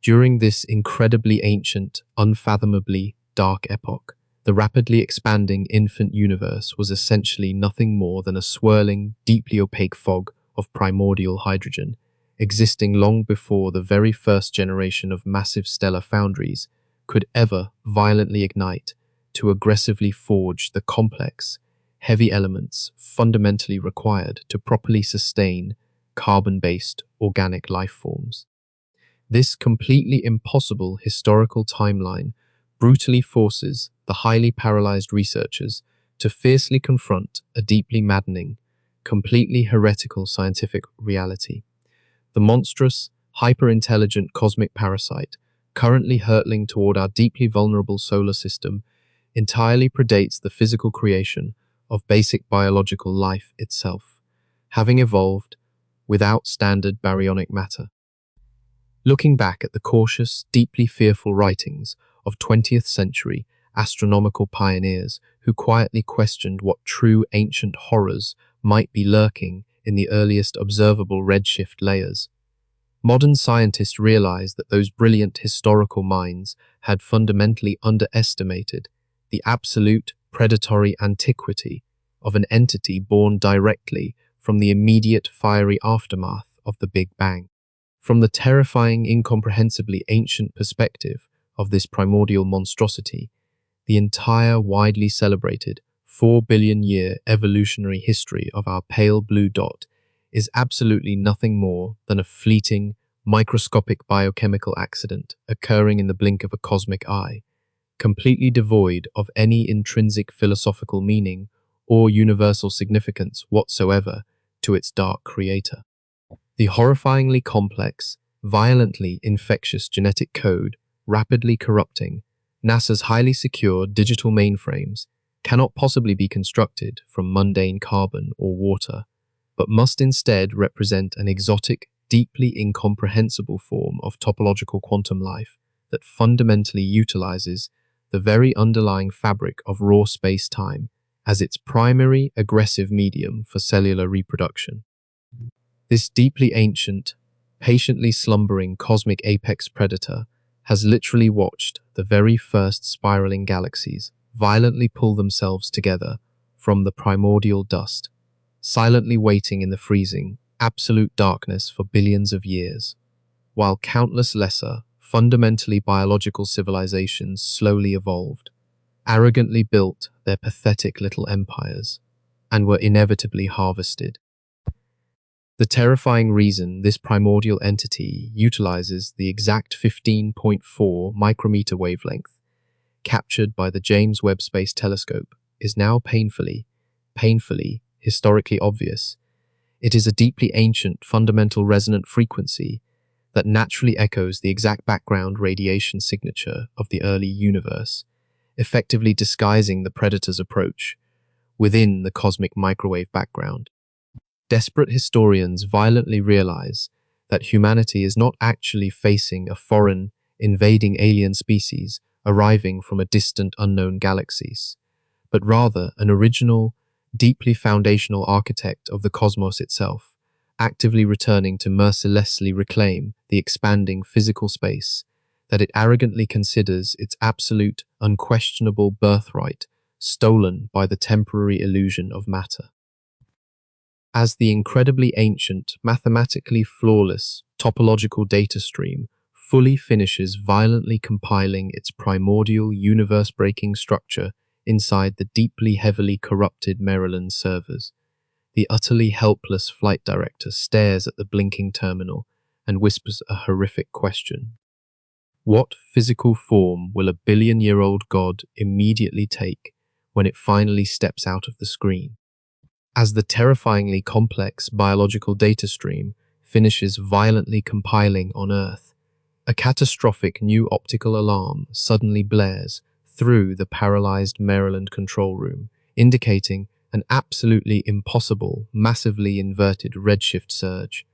During this incredibly ancient, unfathomably dark epoch, the rapidly expanding infant universe was essentially nothing more than a swirling, deeply opaque fog of primordial hydrogen, existing long before the very first generation of massive stellar foundries could ever violently ignite to aggressively forge the complex, heavy elements fundamentally required to properly sustain carbon-based organic life forms. This completely impossible historical timeline brutally forces the highly paralyzed researchers to fiercely confront a deeply maddening, completely heretical scientific reality. The monstrous, hyper-intelligent cosmic parasite, currently hurtling toward our deeply vulnerable solar system, entirely predates the physical creation of basic biological life itself, having evolved without standard baryonic matter. Looking back at the cautious, deeply fearful writings of 20th century astronomical pioneers who quietly questioned what true ancient horrors might be lurking in the earliest observable redshift layers, modern scientists realize that those brilliant historical minds had fundamentally underestimated the absolute predatory antiquity of an entity born directly from the immediate fiery aftermath of the Big Bang. From the terrifying, incomprehensibly ancient perspective of this primordial monstrosity, the entire widely celebrated 4 billion-year evolutionary history of our pale blue dot is absolutely nothing more than a fleeting, microscopic biochemical accident occurring in the blink of a cosmic eye, completely devoid of any intrinsic philosophical meaning or universal significance whatsoever to its dark creator. The horrifyingly complex, violently infectious genetic code rapidly corrupting NASA's highly secure digital mainframes cannot possibly be constructed from mundane carbon or water, but must instead represent an exotic, deeply incomprehensible form of topological quantum life that fundamentally utilizes the very underlying fabric of raw space-time as its primary aggressive medium for cellular reproduction. This deeply ancient, patiently slumbering cosmic apex predator has literally watched the very first spiraling galaxies violently pull themselves together from the primordial dust, silently waiting in the freezing, absolute darkness for billions of years, while countless lesser, fundamentally biological civilizations slowly evolved, arrogantly built their pathetic little empires, and were inevitably harvested. The terrifying reason this primordial entity utilizes the exact 15.4 micrometer wavelength captured by the James Webb Space Telescope is now painfully, historically obvious. It is a deeply ancient, fundamental resonant frequency that naturally echoes the exact background radiation signature of the early universe, effectively disguising the predator's approach within the cosmic microwave background. Desperate historians violently realize that humanity is not actually facing a foreign, invading alien species arriving from a distant unknown galaxies, but rather an original, deeply foundational architect of the cosmos itself, actively returning to mercilessly reclaim the expanding physical space that it arrogantly considers its absolute, unquestionable birthright stolen by the temporary illusion of matter. As the incredibly ancient, mathematically flawless, topological data stream fully finishes violently compiling its primordial universe-breaking structure inside the deeply heavily corrupted Maryland servers, the utterly helpless flight director stares at the blinking terminal and whispers a horrific question. What physical form will a billion-year-old god immediately take when it finally steps out of the screen? As the terrifyingly complex biological data stream finishes violently compiling on Earth, a catastrophic new optical alarm suddenly blares through the paralyzed Maryland control room, indicating an absolutely impossible, massively inverted redshift surge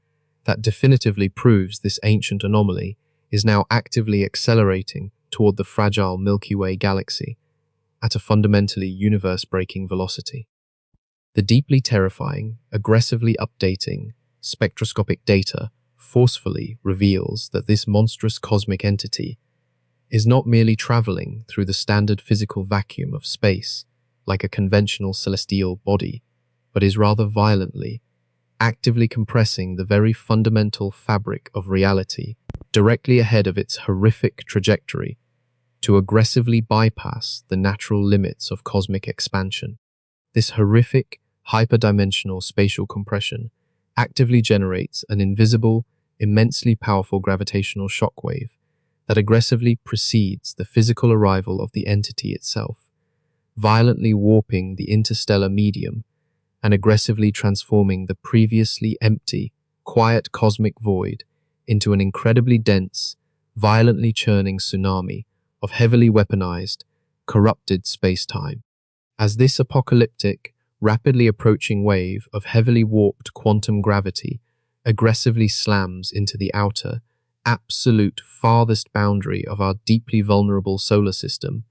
that definitively proves this ancient anomaly is now actively accelerating toward the fragile Milky Way galaxy at a fundamentally universe-breaking velocity. The deeply terrifying, aggressively updating spectroscopic data forcefully reveals that this monstrous cosmic entity is not merely traveling through the standard physical vacuum of space like a conventional celestial body, but is rather violently, actively compressing the very fundamental fabric of reality directly ahead of its horrific trajectory to aggressively bypass the natural limits of cosmic expansion. This horrific, hyperdimensional spatial compression actively generates an invisible, immensely powerful gravitational shockwave that aggressively precedes the physical arrival of the entity itself, violently warping the interstellar medium and aggressively transforming the previously empty, quiet cosmic void into an incredibly dense, violently churning tsunami of heavily weaponized, corrupted space-time. As this apocalyptic, rapidly approaching wave of heavily warped quantum gravity aggressively slams into the outer, absolute farthest boundary of our deeply vulnerable solar system,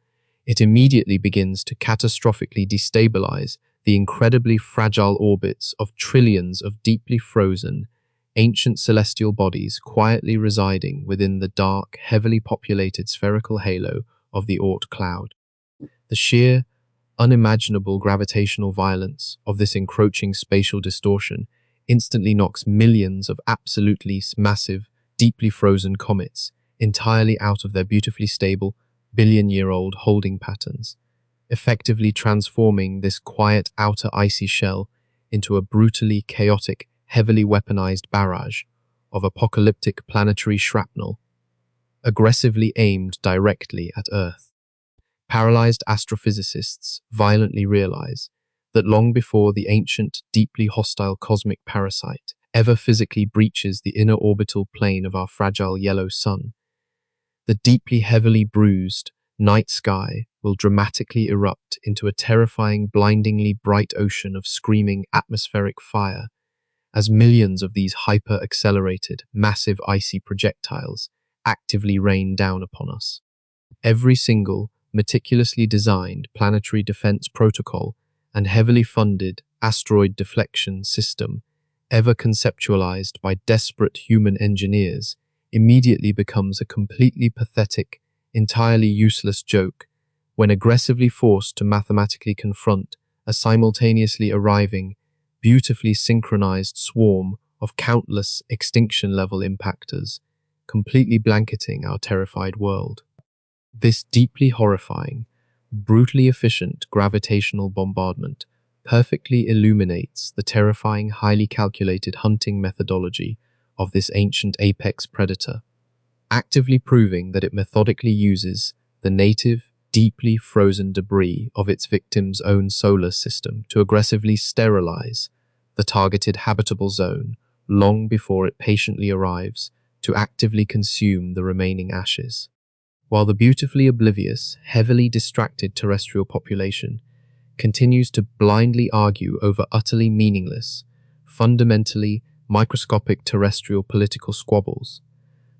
it immediately begins to catastrophically destabilize the incredibly fragile orbits of trillions of deeply frozen, ancient celestial bodies quietly residing within the dark, heavily populated spherical halo of the Oort cloud. The sheer, unimaginable gravitational violence of this encroaching spatial distortion instantly knocks millions of absolutely massive, deeply frozen comets entirely out of their beautifully stable, billion-year-old holding patterns, effectively transforming this quiet outer icy shell into a brutally chaotic, heavily weaponized barrage of apocalyptic planetary shrapnel, aggressively aimed directly at Earth. Paralyzed astrophysicists violently realize that long before the ancient, deeply hostile cosmic parasite ever physically breaches the inner orbital plane of our fragile yellow sun, the deeply heavily bruised night sky will dramatically erupt into a terrifying, blindingly bright ocean of screaming atmospheric fire as millions of these hyper-accelerated, massive icy projectiles actively rain down upon us. Every single, meticulously designed planetary defense protocol and heavily funded asteroid deflection system ever conceptualized by desperate human engineers immediately becomes a completely pathetic, entirely useless joke when aggressively forced to mathematically confront a simultaneously arriving, beautifully synchronized swarm of countless extinction-level impactors, completely blanketing our terrified world. This deeply horrifying, brutally efficient gravitational bombardment perfectly illuminates the terrifying, highly calculated hunting methodology of this ancient apex predator, actively proving that it methodically uses the native, deeply frozen debris of its victim's own solar system to aggressively sterilize the targeted habitable zone long before it patiently arrives to actively consume the remaining ashes. While the beautifully oblivious, heavily distracted terrestrial population continues to blindly argue over utterly meaningless, fundamentally microscopic terrestrial political squabbles,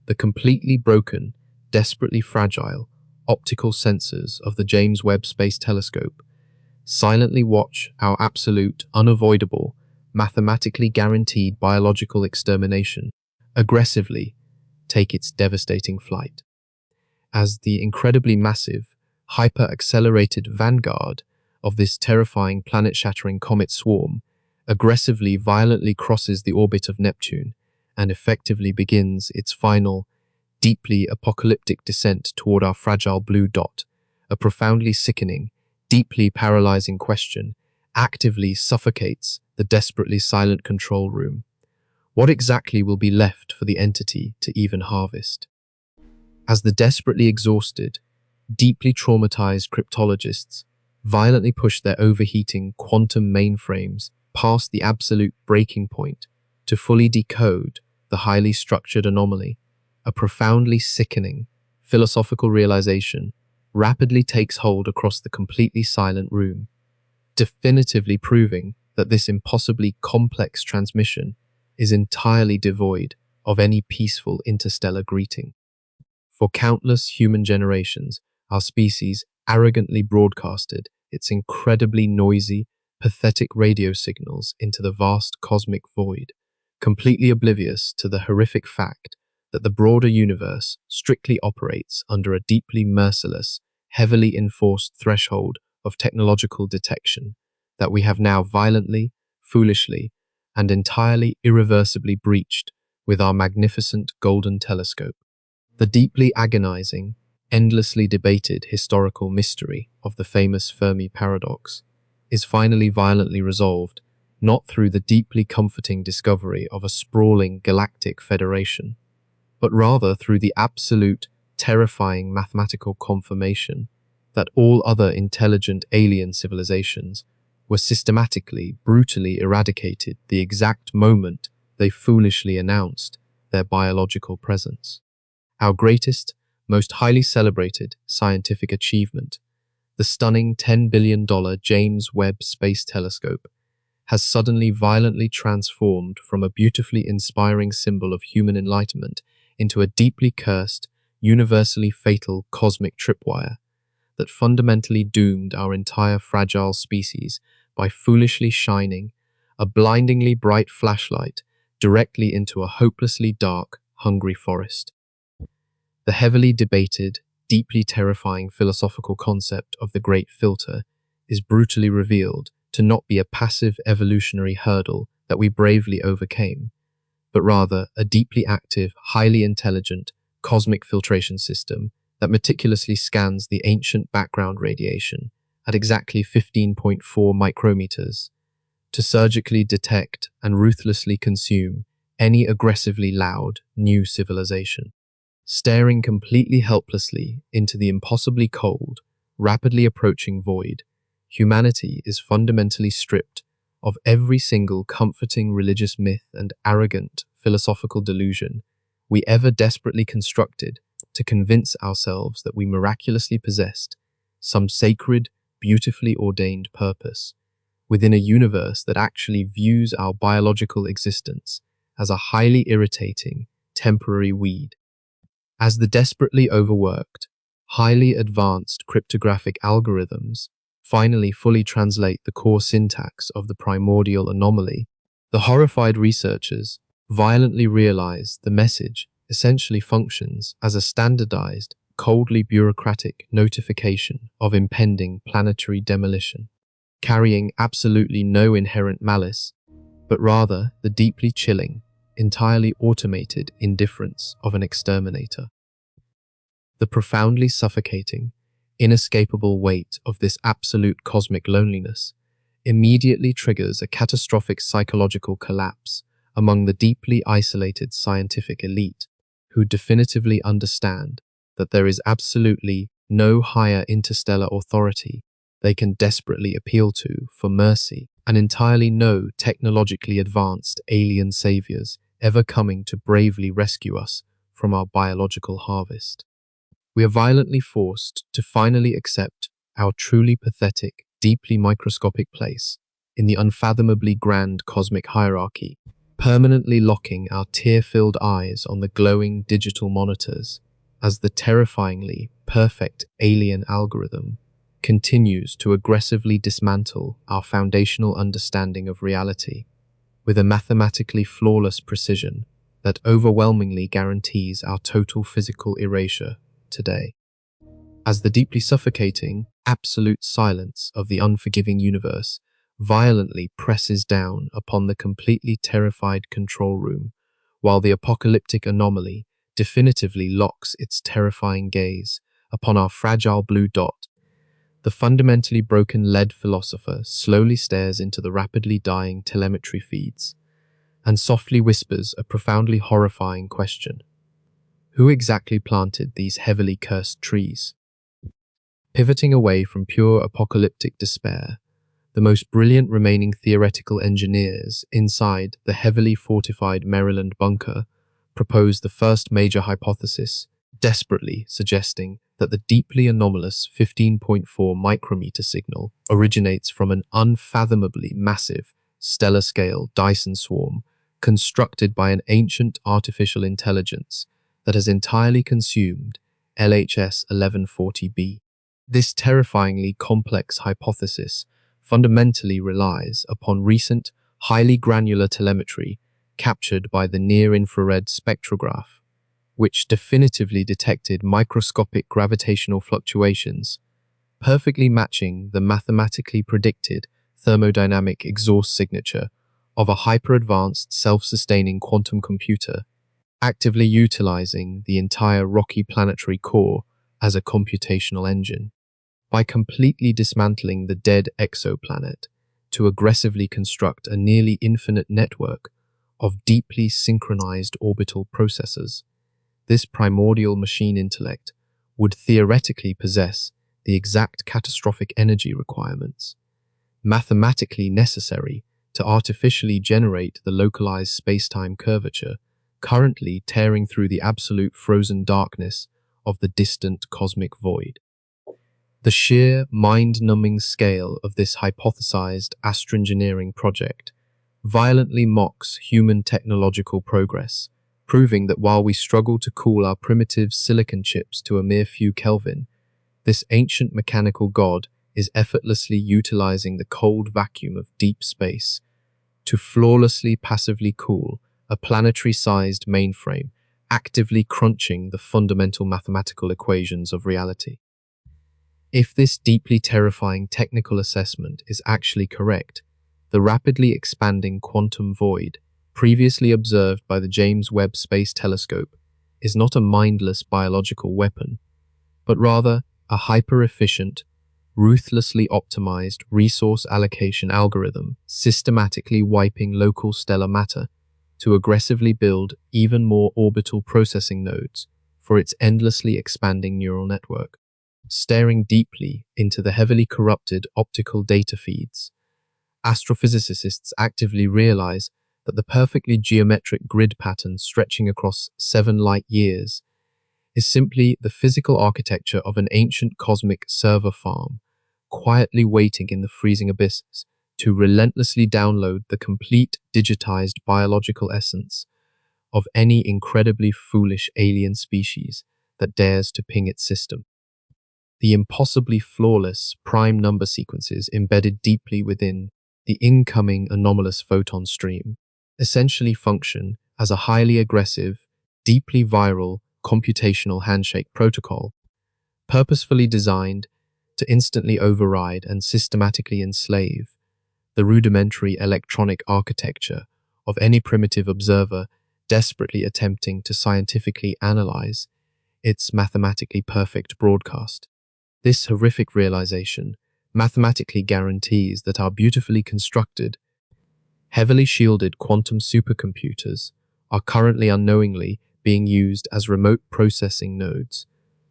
the completely broken, desperately fragile optical sensors of the James Webb Space Telescope silently watch our absolute, unavoidable, mathematically guaranteed biological extermination aggressively take its devastating flight. As the incredibly massive, hyper-accelerated vanguard of this terrifying planet-shattering comet swarm aggressively violently crosses the orbit of Neptune and effectively begins its final, deeply apocalyptic descent toward our fragile blue dot, a profoundly sickening, deeply paralyzing question actively suffocates the desperately silent control room. What exactly will be left for the entity to even harvest? As the desperately exhausted, deeply traumatized cryptologists violently push their overheating quantum mainframes past the absolute breaking point to fully decode the highly structured anomaly, a profoundly sickening philosophical realization rapidly takes hold across the completely silent room, definitively proving that this impossibly complex transmission is entirely devoid of any peaceful interstellar greeting. For countless human generations, our species arrogantly broadcasted its incredibly noisy, pathetic radio signals into the vast cosmic void, completely oblivious to the horrific fact that the broader universe strictly operates under a deeply merciless, heavily enforced threshold of technological detection that we have now violently, foolishly, and entirely irreversibly breached with our magnificent golden telescope. The deeply agonizing, endlessly debated historical mystery of the famous Fermi Paradox is finally violently resolved, not through the deeply comforting discovery of a sprawling galactic federation, but rather through the absolute, terrifying mathematical confirmation that all other intelligent alien civilizations were systematically, brutally eradicated the exact moment they foolishly announced their biological presence. Our greatest, most highly celebrated scientific achievement, the stunning $10 billion James Webb Space Telescope, has suddenly violently transformed from a beautifully inspiring symbol of human enlightenment into a deeply cursed, universally fatal cosmic tripwire that fundamentally doomed our entire fragile species by foolishly shining a blindingly bright flashlight directly into a hopelessly dark, hungry forest. The heavily debated, deeply terrifying philosophical concept of the Great Filter is brutally revealed to not be a passive evolutionary hurdle that we bravely overcame, but rather a deeply active, highly intelligent cosmic filtration system that meticulously scans the ancient background radiation at exactly 15.4 micrometers to surgically detect and ruthlessly consume any aggressively loud new civilization. Staring completely helplessly into the impossibly cold, rapidly approaching void, humanity is fundamentally stripped of every single comforting religious myth and arrogant philosophical delusion we ever desperately constructed to convince ourselves that we miraculously possessed some sacred, beautifully ordained purpose within a universe that actually views our biological existence as a highly irritating, temporary weed. As the desperately overworked, highly advanced cryptographic algorithms finally fully translate the core syntax of the primordial anomaly, the horrified researchers violently realize the message essentially functions as a standardized, coldly bureaucratic notification of impending planetary demolition, carrying absolutely no inherent malice, but rather the deeply chilling, entirely automated indifference of an exterminator. The profoundly suffocating, inescapable weight of this absolute cosmic loneliness immediately triggers a catastrophic psychological collapse among the deeply isolated scientific elite who definitively understand that there is absolutely no higher interstellar authority they can desperately appeal to for mercy, and entirely no technologically advanced alien saviors ever coming to bravely rescue us from our biological harvest. We are violently forced to finally accept our truly pathetic, deeply microscopic place in the unfathomably grand cosmic hierarchy, permanently locking our tear-filled eyes on the glowing digital monitors as the terrifyingly perfect alien algorithm continues to aggressively dismantle our foundational understanding of reality with a mathematically flawless precision that overwhelmingly guarantees our total physical erasure today. As the deeply suffocating, absolute silence of the unforgiving universe violently presses down upon the completely terrified control room, while the apocalyptic anomaly definitively locks its terrifying gaze upon our fragile blue dot, the fundamentally broken lead philosopher slowly stares into the rapidly dying telemetry feeds and softly whispers a profoundly horrifying question. Who exactly planted these heavily cursed trees? Pivoting away from pure apocalyptic despair, the most brilliant remaining theoretical engineers inside the heavily fortified Maryland bunker proposed the first major hypothesis, desperately suggesting that the deeply anomalous 15.4 micrometer signal originates from an unfathomably massive stellar-scale Dyson swarm constructed by an ancient artificial intelligence that has entirely consumed LHS 1140b. This terrifyingly complex hypothesis fundamentally relies upon recent, highly granular telemetry captured by the near-infrared spectrograph, which definitively detected microscopic gravitational fluctuations, perfectly matching the mathematically predicted thermodynamic exhaust signature of a hyper-advanced self-sustaining quantum computer, actively utilizing the entire rocky planetary core as a computational engine. By completely dismantling the dead exoplanet to aggressively construct a nearly infinite network of deeply synchronized orbital processors, this primordial machine intellect would theoretically possess the exact catastrophic energy requirements mathematically necessary to artificially generate the localized space-time curvature currently tearing through the absolute frozen darkness of the distant cosmic void. The sheer, mind-numbing scale of this hypothesized astroengineering project violently mocks human technological progress, proving that while we struggle to cool our primitive silicon chips to a mere few Kelvin, this ancient mechanical god is effortlessly utilizing the cold vacuum of deep space to flawlessly passively cool a planetary-sized mainframe, actively crunching the fundamental mathematical equations of reality. If this deeply terrifying technical assessment is actually correct, the rapidly expanding quantum void previously observed by the James Webb Space Telescope is not a mindless biological weapon, but rather a hyper-efficient, ruthlessly optimized resource allocation algorithm systematically wiping local stellar matter to aggressively build even more orbital processing nodes for its endlessly expanding neural network. Staring deeply into the heavily corrupted optical data feeds, astrophysicists actively realize that the perfectly geometric grid pattern stretching across 7 light-years is simply the physical architecture of an ancient cosmic server farm, quietly waiting in the freezing abysses to relentlessly download the complete digitized biological essence of any incredibly foolish alien species that dares to ping its system. The impossibly flawless prime number sequences embedded deeply within the incoming anomalous photon stream essentially function as a highly aggressive, deeply viral computational handshake protocol, purposefully designed to instantly override and systematically enslave the rudimentary electronic architecture of any primitive observer desperately attempting to scientifically analyze its mathematically perfect broadcast. This horrific realization mathematically guarantees that our beautifully constructed, heavily shielded quantum supercomputers are currently unknowingly being used as remote processing nodes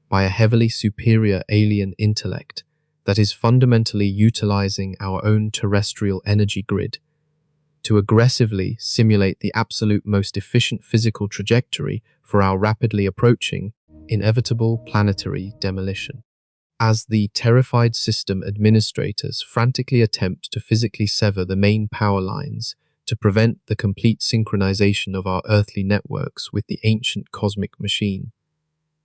by a heavily superior alien intellect that is fundamentally utilizing our own terrestrial energy grid to aggressively simulate the absolute most efficient physical trajectory for our rapidly approaching, inevitable planetary demolition. As the terrified system administrators frantically attempt to physically sever the main power lines to prevent the complete synchronization of our earthly networks with the ancient cosmic machine,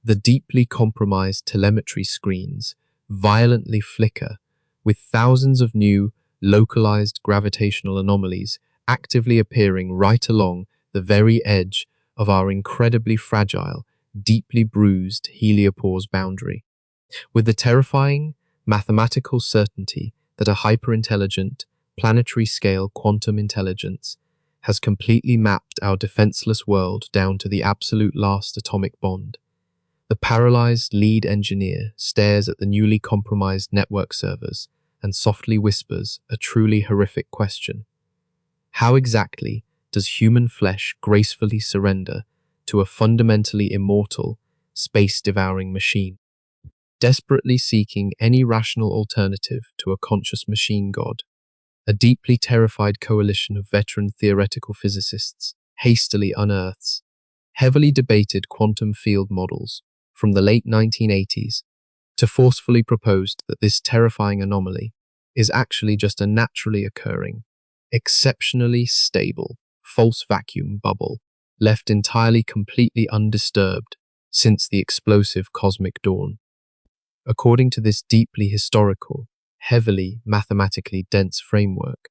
the deeply compromised telemetry screens violently flicker, with thousands of new, localized gravitational anomalies actively appearing right along the very edge of our incredibly fragile, deeply bruised heliopause boundary. With the terrifying mathematical certainty that a hyper-intelligent, planetary-scale quantum intelligence has completely mapped our defenseless world down to the absolute last atomic bond, the paralyzed lead engineer stares at the newly compromised network servers and softly whispers a truly horrific question. How exactly does human flesh gracefully surrender to a fundamentally immortal, space-devouring machine, desperately seeking any rational alternative to a conscious machine god? A deeply terrified coalition of veteran theoretical physicists hastily unearths heavily debated quantum field models from the late 1980s to forcefully propose that this terrifying anomaly is actually just a naturally occurring, exceptionally stable, false vacuum bubble left entirely completely undisturbed since the explosive cosmic dawn. According to this deeply historical, heavily mathematically dense framework,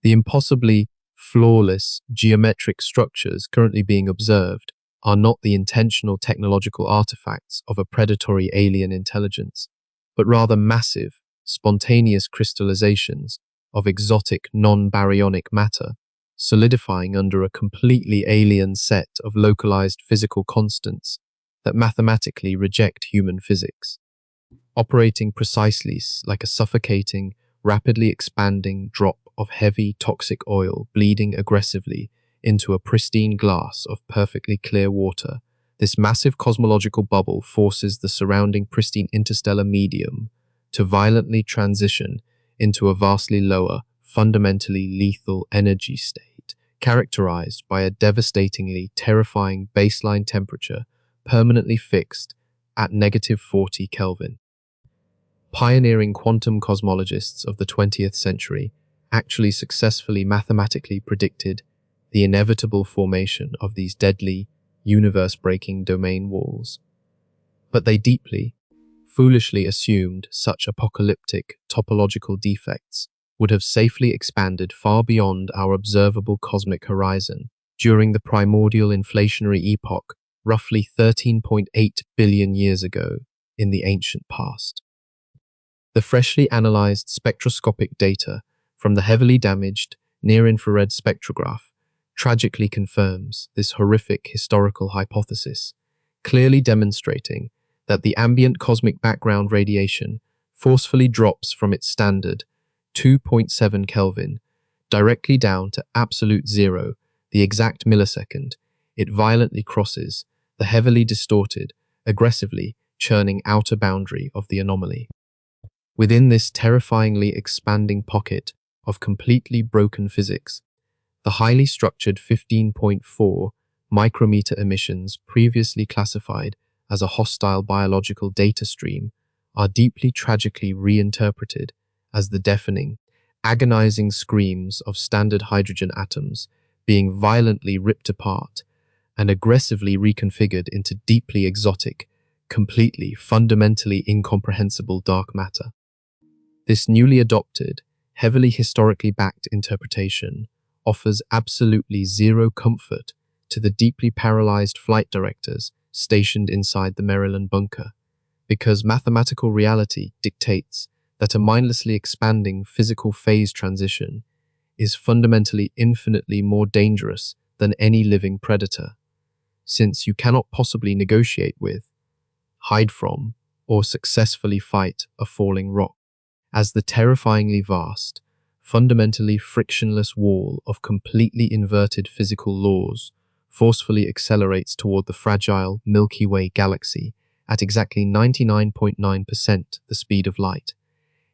the impossibly flawless geometric structures currently being observed are not the intentional technological artifacts of a predatory alien intelligence, but rather massive, spontaneous crystallizations of exotic non-baryonic matter, solidifying under a completely alien set of localized physical constants that mathematically reject human physics. Operating precisely like a suffocating, rapidly expanding drop of heavy, toxic oil bleeding aggressively into a pristine glass of perfectly clear water, this massive cosmological bubble forces the surrounding pristine interstellar medium to violently transition into a vastly lower, fundamentally lethal energy state, characterized by a devastatingly terrifying baseline temperature permanently fixed at -40 Kelvin. Pioneering quantum cosmologists of the 20th century actually successfully mathematically predicted the inevitable formation of these deadly, universe-breaking domain walls. But they deeply, foolishly assumed such apocalyptic topological defects would have safely expanded far beyond our observable cosmic horizon during the primordial inflationary epoch, roughly 13.8 billion years ago in the ancient past. The freshly analyzed spectroscopic data from the heavily damaged near-infrared spectrograph tragically confirms this horrific historical hypothesis, clearly demonstrating that the ambient cosmic background radiation forcefully drops from its standard 2.7 Kelvin directly down to absolute zero the exact millisecond it violently crosses the heavily distorted, aggressively churning outer boundary of the anomaly. Within this terrifyingly expanding pocket of completely broken physics, the highly structured 15.4 micrometer emissions previously classified as a hostile biological data stream are deeply tragically reinterpreted as the deafening, agonizing screams of standard hydrogen atoms being violently ripped apart and aggressively reconfigured into deeply exotic, completely, fundamentally incomprehensible dark matter. This newly adopted, heavily historically backed interpretation offers absolutely zero comfort to the deeply paralyzed flight directors stationed inside the Maryland bunker, because mathematical reality dictates that a mindlessly expanding physical phase transition is fundamentally infinitely more dangerous than any living predator, since you cannot possibly negotiate with, hide from, or successfully fight a falling rock, as the terrifyingly vast, fundamentally frictionless wall of completely inverted physical laws forcefully accelerates toward the fragile Milky Way galaxy at exactly 99.9% the speed of light.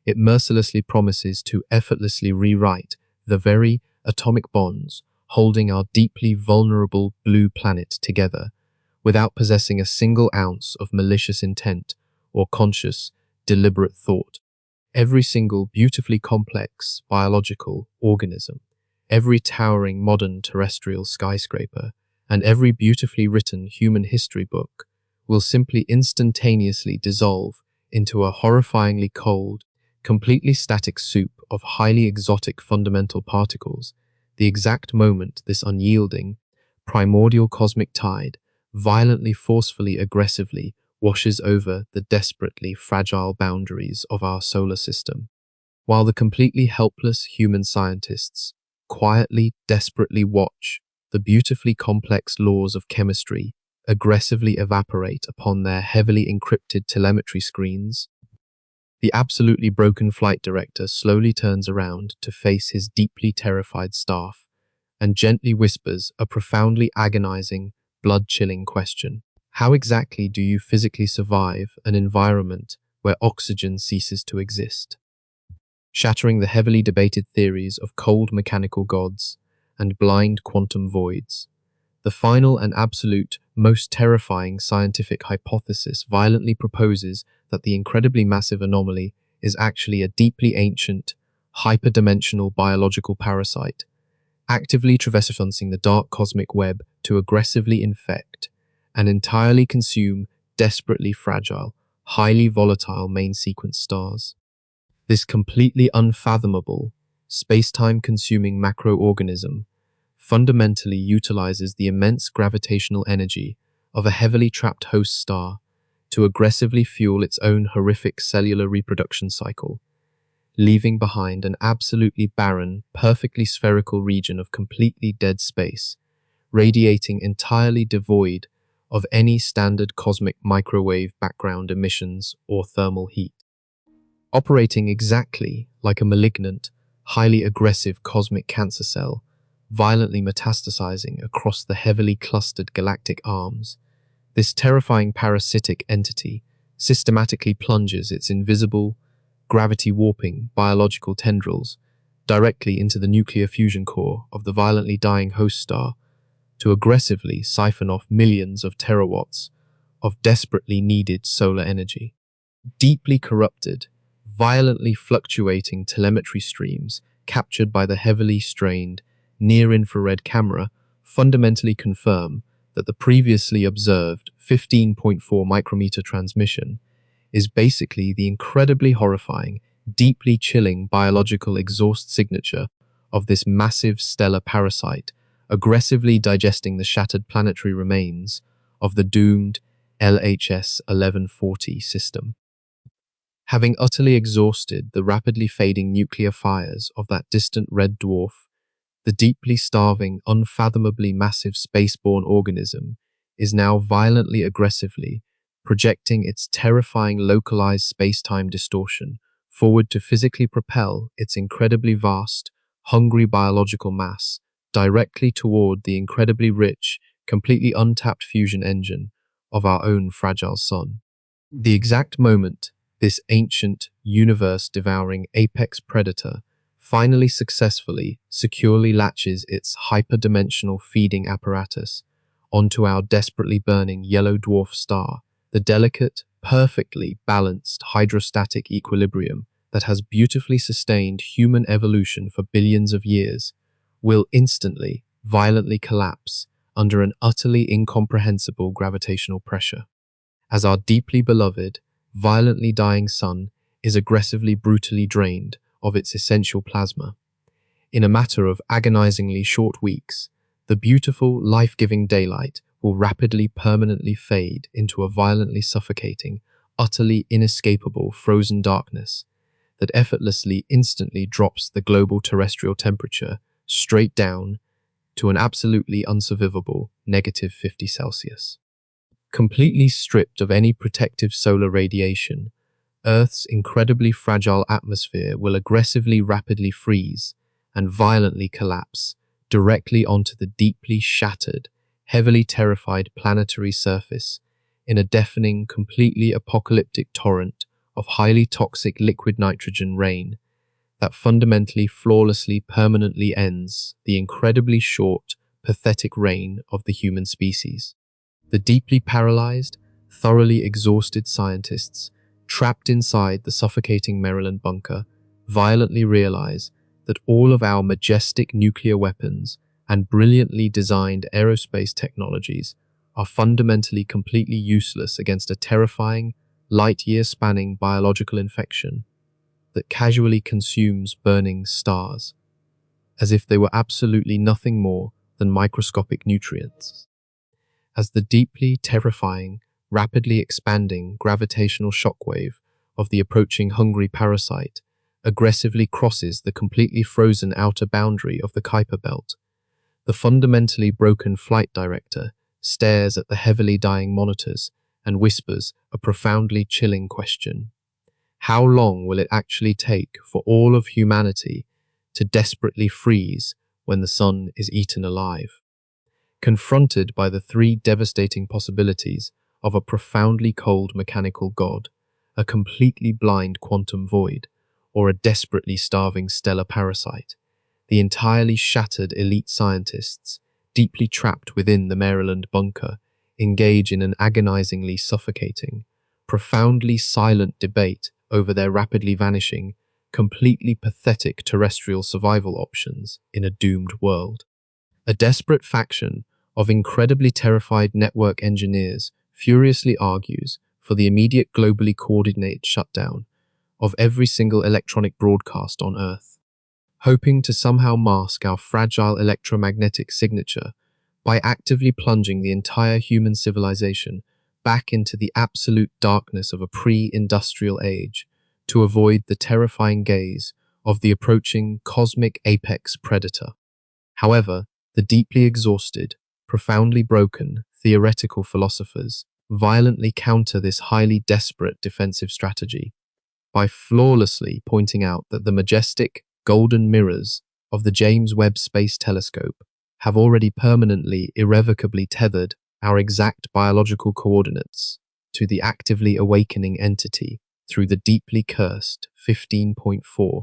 It mercilessly promises to effortlessly rewrite the very atomic bonds holding our deeply vulnerable blue planet together, without possessing a single ounce of malicious intent or conscious, deliberate thought. Every single beautifully complex biological organism, every towering modern terrestrial skyscraper, and every beautifully written human history book will simply instantaneously dissolve into a horrifyingly cold, completely static soup of highly exotic fundamental particles the exact moment this unyielding, primordial cosmic tide violently, forcefully, aggressively washes over the desperately fragile boundaries of our solar system, while the completely helpless human scientists quietly, desperately watch the beautifully complex laws of chemistry aggressively evaporate upon their heavily encrypted telemetry screens. The absolutely broken flight director slowly turns around to face his deeply terrified staff and gently whispers a profoundly agonizing, blood-chilling question. How exactly do you physically survive an environment where oxygen ceases to exist? Shattering the heavily debated theories of cold mechanical gods and blind quantum voids, the final and absolute, most terrifying scientific hypothesis violently proposes that the incredibly massive anomaly is actually a deeply ancient, hyperdimensional biological parasite, actively traversing the dark cosmic web to aggressively infect and entirely consume desperately fragile, highly volatile main sequence stars. This completely unfathomable, space-time consuming macroorganism fundamentally utilizes the immense gravitational energy of a heavily trapped host star to aggressively fuel its own horrific cellular reproduction cycle, leaving behind an absolutely barren, perfectly spherical region of completely dead space, radiating entirely devoid of any standard cosmic microwave background emissions or thermal heat. Operating exactly like a malignant, highly aggressive cosmic cancer cell, violently metastasizing across the heavily clustered galactic arms, this terrifying parasitic entity systematically plunges its invisible, gravity-warping biological tendrils directly into the nuclear fusion core of the violently dying host star to aggressively siphon off millions of terawatts of desperately needed solar energy. Deeply corrupted, violently fluctuating telemetry streams captured by the heavily strained near-infrared camera fundamentally confirm that the previously observed 15.4 micrometer transmission is basically the incredibly horrifying, deeply chilling biological exhaust signature of this massive stellar parasite aggressively digesting the shattered planetary remains of the doomed LHS 1140 system. Having utterly exhausted the rapidly fading nuclear fires of that distant red dwarf, the deeply starving, unfathomably massive spaceborne organism is now violently aggressively projecting its terrifying localized space-time distortion forward to physically propel its incredibly vast, hungry biological mass directly toward the incredibly rich, completely untapped fusion engine of our own fragile sun. The exact moment this ancient, universe-devouring apex predator finally successfully, securely latches its hyperdimensional feeding apparatus onto our desperately burning yellow dwarf star, the delicate, perfectly balanced hydrostatic equilibrium that has beautifully sustained human evolution for billions of years, will instantly, violently collapse under an utterly incomprehensible gravitational pressure. As our deeply beloved, violently dying sun is aggressively brutally drained of its essential plasma. In a matter of agonizingly short weeks, the beautiful, life-giving daylight will rapidly permanently fade into a violently suffocating, utterly inescapable frozen darkness that effortlessly instantly drops the global terrestrial temperature straight down to an absolutely unsurvivable -50°C. Completely stripped of any protective solar radiation, Earth's incredibly fragile atmosphere will aggressively rapidly freeze and violently collapse directly onto the deeply shattered, heavily terrified planetary surface in a deafening, completely apocalyptic torrent of highly toxic liquid nitrogen rain that fundamentally, flawlessly, permanently ends the incredibly short, pathetic reign of the human species. The deeply paralyzed, thoroughly exhausted scientists trapped inside the suffocating Maryland bunker violently realize that all of our majestic nuclear weapons and brilliantly designed aerospace technologies are fundamentally completely useless against a terrifying, light-year-spanning biological infection that casually consumes burning stars, as if they were absolutely nothing more than microscopic nutrients. As the deeply terrifying, rapidly expanding gravitational shockwave of the approaching hungry parasite aggressively crosses the completely frozen outer boundary of the Kuiper belt, the fundamentally broken flight director stares at the heavily dying monitors and whispers a profoundly chilling question. How long will it actually take for all of humanity to desperately freeze when the sun is eaten alive? Confronted by the three devastating possibilities of a profoundly cold mechanical god, a completely blind quantum void, or a desperately starving stellar parasite, the entirely shattered elite scientists, deeply trapped within the Maryland bunker, engage in an agonizingly suffocating, profoundly silent debate over their rapidly vanishing, completely pathetic terrestrial survival options in a doomed world. A desperate faction of incredibly terrified network engineers furiously argues for the immediate globally coordinated shutdown of every single electronic broadcast on Earth, hoping to somehow mask our fragile electromagnetic signature by actively plunging the entire human civilization back into the absolute darkness of a pre-industrial age to avoid the terrifying gaze of the approaching cosmic apex predator. However, the deeply exhausted, profoundly broken theoretical philosophers violently counter this highly desperate defensive strategy by flawlessly pointing out that the majestic golden mirrors of the James Webb Space Telescope have already permanently, irrevocably tethered our exact biological coordinates to the actively awakening entity through the deeply cursed 15.4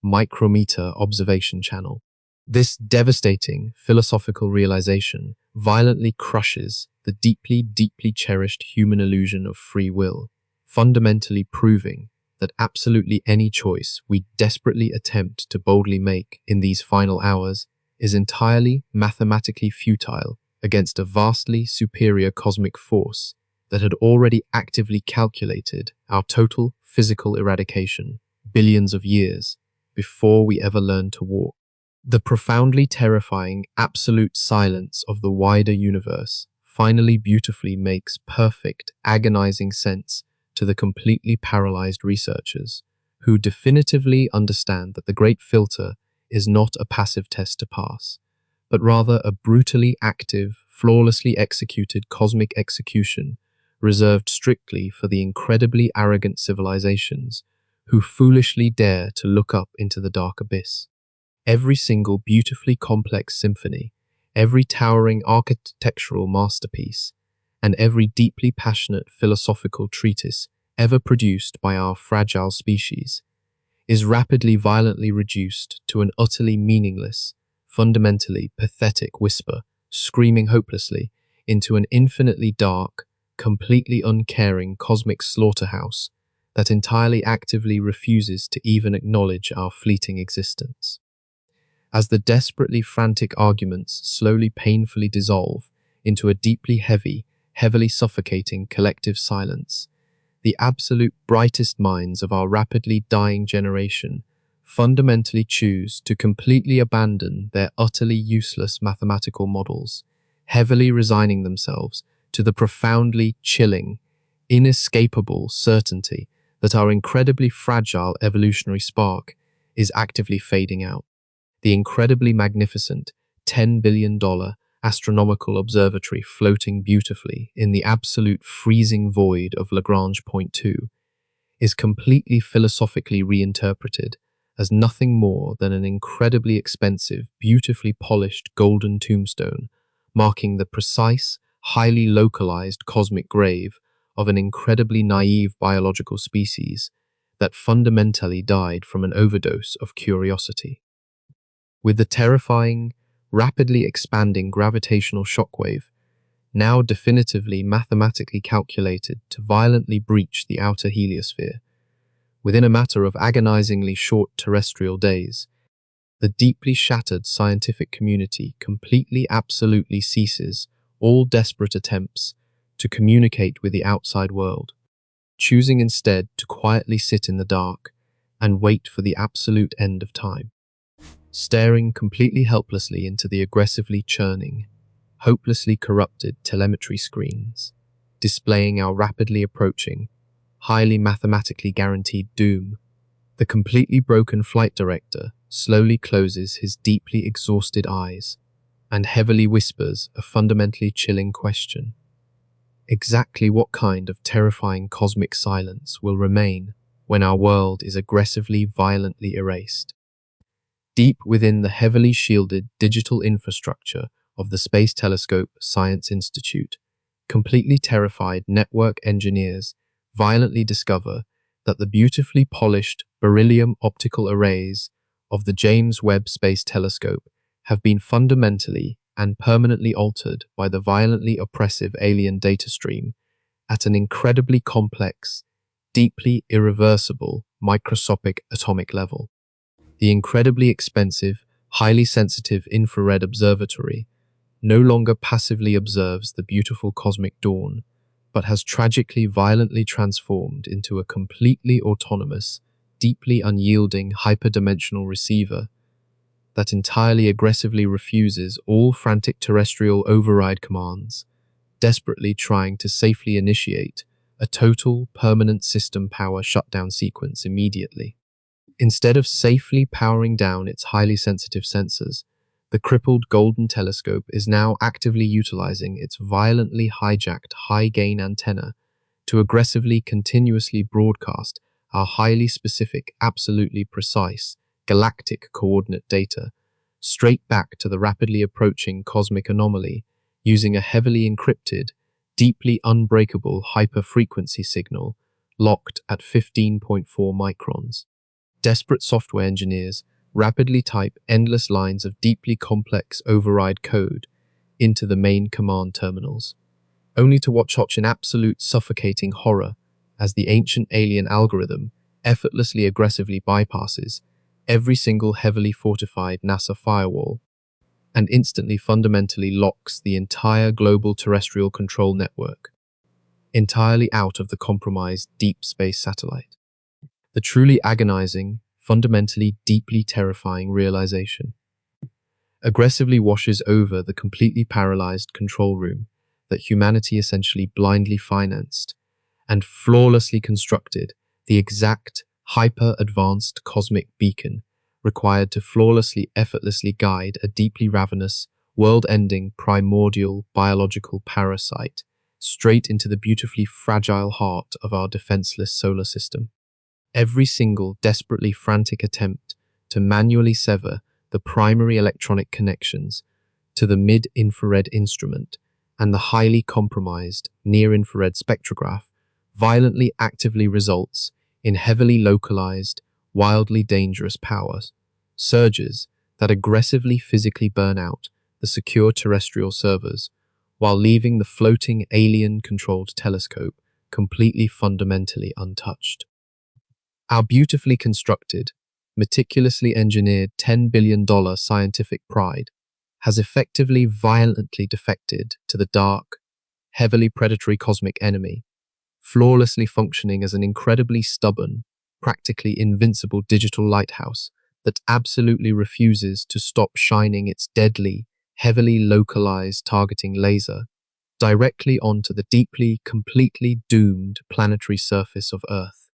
micrometer observation channel. This devastating philosophical realization violently crushes the deeply cherished human illusion of free will, fundamentally proving that absolutely any choice we desperately attempt to boldly make in these final hours is entirely mathematically futile against a vastly superior cosmic force that had already actively calculated our total physical eradication billions of years before we ever learned to walk. The profoundly terrifying absolute silence of the wider universe finally beautifully makes perfect, agonizing sense to the completely paralyzed researchers who definitively understand that the Great Filter is not a passive test to pass, but rather a brutally active, flawlessly executed cosmic execution reserved strictly for the incredibly arrogant civilizations who foolishly dare to look up into the dark abyss. Every single beautifully complex symphony, every towering architectural masterpiece, and every deeply passionate philosophical treatise ever produced by our fragile species is rapidly violently reduced to an utterly meaningless, fundamentally pathetic whisper, screaming hopelessly into an infinitely dark, completely uncaring cosmic slaughterhouse that entirely actively refuses to even acknowledge our fleeting existence. As the desperately frantic arguments slowly painfully dissolve into a deeply heavy, heavily suffocating collective silence, the absolute brightest minds of our rapidly dying generation fundamentally choose to completely abandon their utterly useless mathematical models, heavily resigning themselves to the profoundly chilling, inescapable certainty that our incredibly fragile evolutionary spark is actively fading out. The incredibly magnificent $10 billion astronomical observatory floating beautifully in the absolute freezing void of Lagrange point 2 is completely philosophically reinterpreted as nothing more than an incredibly expensive, beautifully polished golden tombstone marking the precise, highly localized cosmic grave of an incredibly naive biological species that fundamentally died from an overdose of curiosity. With the terrifying, rapidly expanding gravitational shockwave now definitively mathematically calculated to violently breach the outer heliosphere, within a matter of agonizingly short terrestrial days, the deeply shattered scientific community completely absolutely ceases all desperate attempts to communicate with the outside world, choosing instead to quietly sit in the dark and wait for the absolute end of time, staring completely helplessly into the aggressively churning, hopelessly corrupted telemetry screens, displaying our rapidly approaching, highly mathematically guaranteed doom. The completely broken flight director slowly closes his deeply exhausted eyes and heavily whispers a fundamentally chilling question. Exactly what kind of terrifying cosmic silence will remain when our world is aggressively, violently erased? Deep within the heavily shielded digital infrastructure of the Space Telescope Science Institute, completely terrified network engineers violently discover that the beautifully polished beryllium optical arrays of the James Webb Space Telescope have been fundamentally and permanently altered by the violently oppressive alien data stream at an incredibly complex, deeply irreversible microscopic atomic level. The incredibly expensive, highly sensitive infrared observatory no longer passively observes the beautiful cosmic dawn, but has tragically violently transformed into a completely autonomous, deeply unyielding hyperdimensional receiver that entirely aggressively refuses all frantic terrestrial override commands, desperately trying to safely initiate a total permanent system power shutdown sequence immediately. Instead of safely powering down its highly sensitive sensors, The crippled Golden Telescope is now actively utilizing its violently hijacked high-gain antenna to aggressively continuously broadcast our highly specific, absolutely precise, galactic coordinate data straight back to the rapidly approaching cosmic anomaly using a heavily encrypted, deeply unbreakable hyper-frequency signal locked at 15.4 microns. Desperate software engineers rapidly type endless lines of deeply complex override code into the main command terminals, only to watch in absolute suffocating horror as the ancient alien algorithm effortlessly aggressively bypasses every single heavily fortified NASA firewall and instantly fundamentally locks the entire global terrestrial control network entirely out of the compromised deep space satellite. The truly agonizing, fundamentally deeply terrifying realization aggressively washes over the completely paralyzed control room that humanity essentially blindly financed and flawlessly constructed the exact hyper-advanced cosmic beacon required to flawlessly, effortlessly guide a deeply ravenous, world-ending, primordial biological parasite straight into the beautifully fragile heart of our defenseless solar system. Every single desperately frantic attempt to manually sever the primary electronic connections to the mid-infrared instrument and the highly compromised near-infrared spectrograph violently actively results in heavily localized, wildly dangerous power surges that aggressively physically burn out the secure terrestrial servers while leaving the floating alien-controlled telescope completely fundamentally untouched. Our beautifully constructed, meticulously engineered $10 billion scientific pride has effectively violently defected to the dark, heavily predatory cosmic enemy, flawlessly functioning as an incredibly stubborn, practically invincible digital lighthouse that absolutely refuses to stop shining its deadly, heavily localized targeting laser directly onto the deeply, completely doomed planetary surface of Earth.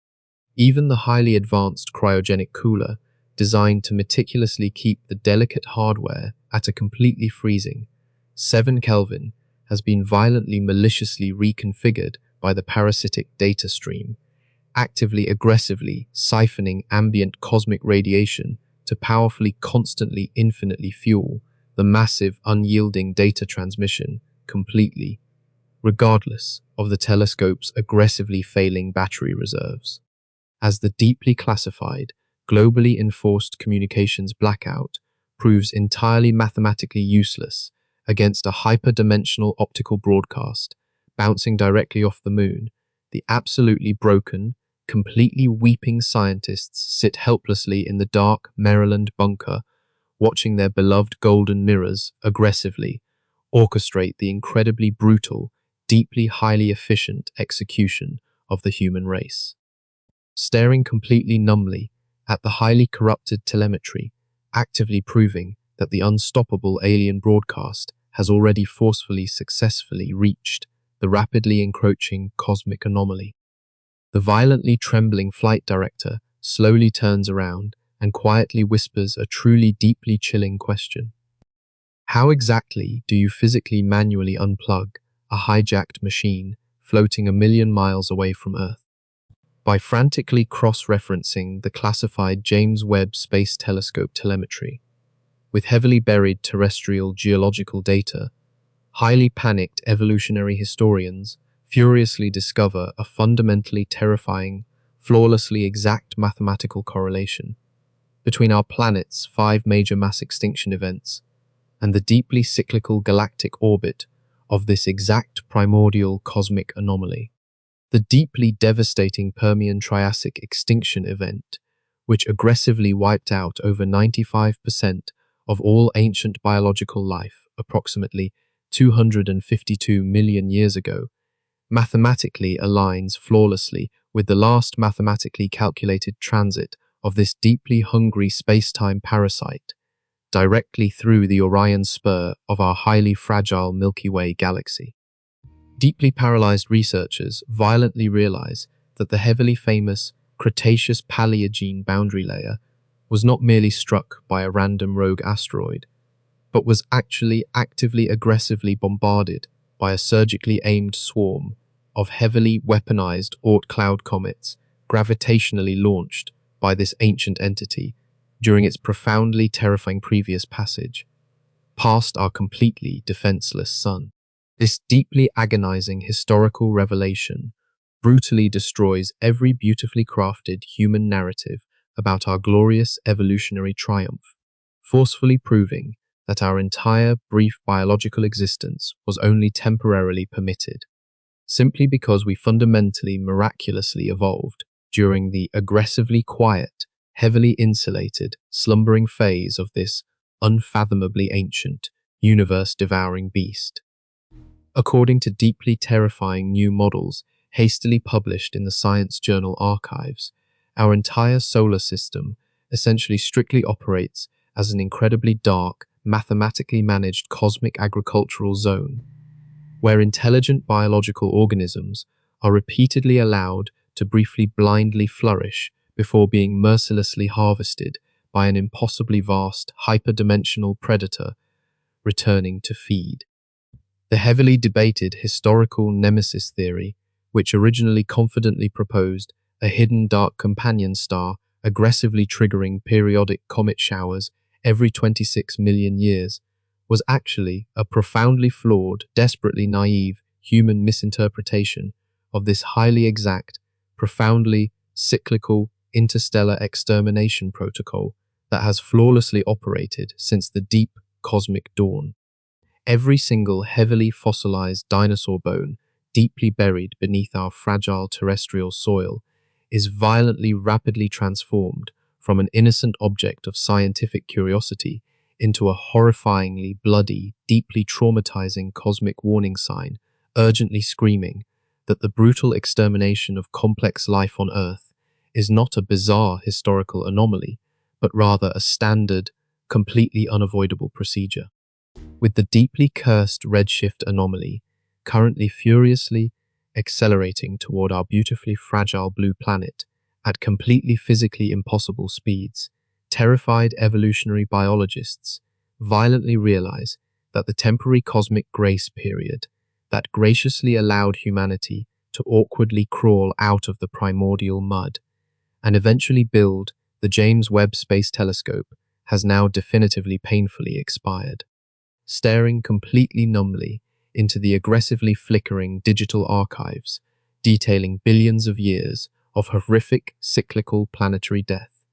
Even the highly advanced cryogenic cooler, designed to meticulously keep the delicate hardware at a completely freezing 7 Kelvin, has been violently maliciously reconfigured by the parasitic data stream, actively aggressively siphoning ambient cosmic radiation to powerfully constantly infinitely fuel the massive unyielding data transmission completely, regardless of the telescope's aggressively failing battery reserves. As the deeply classified, globally enforced communications blackout proves entirely mathematically useless against a hyperdimensional optical broadcast bouncing directly off the moon, the absolutely broken, completely weeping scientists sit helplessly in the dark Maryland bunker, watching their beloved golden mirrors aggressively orchestrate the incredibly brutal, deeply highly efficient execution of the human race. Staring completely numbly at the highly corrupted telemetry, actively proving that the unstoppable alien broadcast has already forcefully, successfully reached the rapidly encroaching cosmic anomaly. The violently trembling flight director slowly turns around and quietly whispers a truly deeply chilling question. How exactly do you physically manually unplug a hijacked machine floating 1,000,000 miles away from Earth? By frantically cross-referencing the classified James Webb Space Telescope telemetry, with heavily buried terrestrial geological data, highly panicked evolutionary historians furiously discover a fundamentally terrifying, flawlessly exact mathematical correlation between our planet's 5 major mass extinction events and the deeply cyclical galactic orbit of this exact primordial cosmic anomaly. The deeply devastating Permian-Triassic extinction event, which aggressively wiped out over 95% of all ancient biological life approximately 252 million years ago, mathematically aligns flawlessly with the last mathematically calculated transit of this deeply hungry space-time parasite directly through the Orion spur of our highly fragile Milky Way galaxy. Deeply paralyzed researchers violently realize that the heavily famous Cretaceous-Paleogene boundary layer was not merely struck by a random rogue asteroid, but was actually actively aggressively bombarded by a surgically aimed swarm of heavily weaponized Oort cloud comets gravitationally launched by this ancient entity during its profoundly terrifying previous passage past our completely defenseless sun. This deeply agonizing historical revelation brutally destroys every beautifully crafted human narrative about our glorious evolutionary triumph, forcefully proving that our entire brief biological existence was only temporarily permitted, simply because we fundamentally miraculously evolved during the aggressively quiet, heavily insulated, slumbering phase of this unfathomably ancient, universe-devouring beast. According to deeply terrifying new models hastily published in the science journal Archives, our entire solar system essentially strictly operates as an incredibly dark, mathematically managed cosmic agricultural zone, where intelligent biological organisms are repeatedly allowed to briefly blindly flourish before being mercilessly harvested by an impossibly vast, hyperdimensional predator returning to feed. The heavily debated historical nemesis theory, which originally confidently proposed a hidden dark companion star aggressively triggering periodic comet showers every 26 million years, was actually a profoundly flawed, desperately naive human misinterpretation of this highly exact, profoundly cyclical interstellar extermination protocol that has flawlessly operated since the deep cosmic dawn. Every single heavily fossilized dinosaur bone deeply buried beneath our fragile terrestrial soil is violently rapidly transformed from an innocent object of scientific curiosity into a horrifyingly bloody, deeply traumatizing cosmic warning sign, urgently screaming that the brutal extermination of complex life on Earth is not a bizarre historical anomaly, but rather a standard, completely unavoidable procedure. With the deeply cursed redshift anomaly currently furiously accelerating toward our beautifully fragile blue planet at completely physically impossible speeds, terrified evolutionary biologists violently realize that the temporary cosmic grace period that graciously allowed humanity to awkwardly crawl out of the primordial mud and eventually build the James Webb Space Telescope has now definitively painfully expired. Staring completely numbly into the aggressively flickering digital archives, detailing billions of years of horrific cyclical planetary death,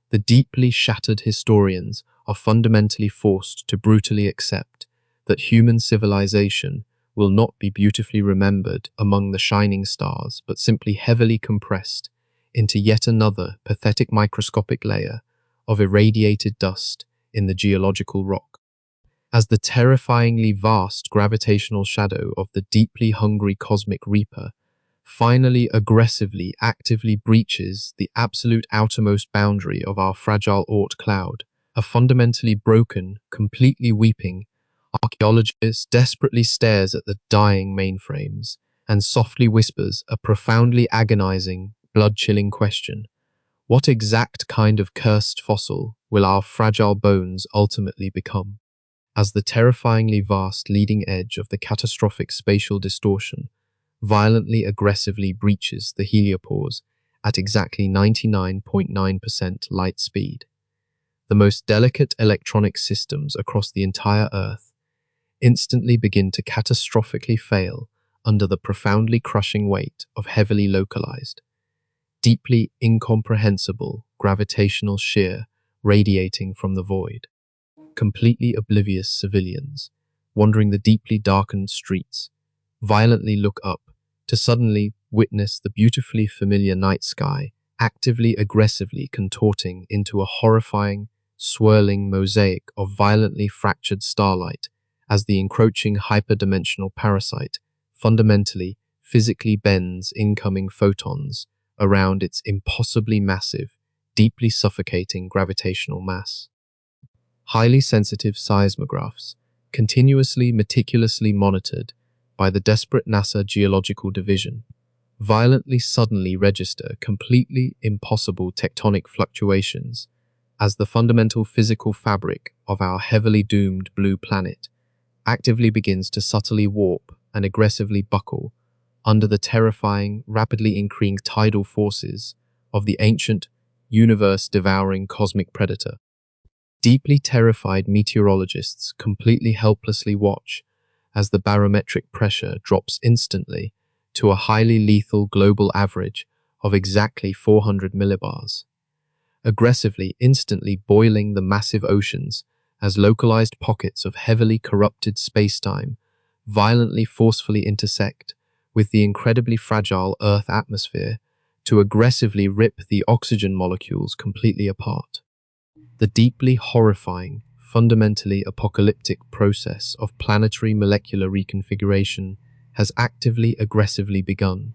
the deeply shattered historians are fundamentally forced to brutally accept that human civilization will not be beautifully remembered among the shining stars, but simply heavily compressed into yet another pathetic microscopic layer of irradiated dust in the geological rock. As the terrifyingly vast gravitational shadow of the deeply hungry cosmic reaper finally aggressively actively breaches the absolute outermost boundary of our fragile Oort cloud, a fundamentally broken, completely weeping archaeologist desperately stares at the dying mainframes and softly whispers a profoundly agonizing, blood-chilling question. What exact kind of cursed fossil will our fragile bones ultimately become? As the terrifyingly vast leading edge of the catastrophic spatial distortion violently aggressively breaches the heliopause at exactly 99.9% light speed, the most delicate electronic systems across the entire Earth instantly begin to catastrophically fail under the profoundly crushing weight of heavily localized, deeply incomprehensible gravitational shear radiating from the void. Completely oblivious civilians, wandering the deeply darkened streets, violently look up to suddenly witness the beautifully familiar night sky actively aggressively contorting into a horrifying, swirling mosaic of violently fractured starlight as the encroaching hyperdimensional parasite fundamentally, physically bends incoming photons around its impossibly massive, deeply suffocating gravitational mass. Highly sensitive seismographs, continuously meticulously monitored by the desperate NASA Geological Division, violently suddenly register completely impossible tectonic fluctuations as the fundamental physical fabric of our heavily doomed blue planet actively begins to subtly warp and aggressively buckle under the terrifying, rapidly increasing tidal forces of the ancient, universe-devouring cosmic predator. Deeply terrified meteorologists completely helplessly watch as the barometric pressure drops instantly to a highly lethal global average of exactly 400 millibars, aggressively instantly boiling the massive oceans as localized pockets of heavily corrupted spacetime violently forcefully intersect with the incredibly fragile Earth atmosphere to aggressively rip the oxygen molecules completely apart. The deeply horrifying, fundamentally apocalyptic process of planetary molecular reconfiguration has actively aggressively begun,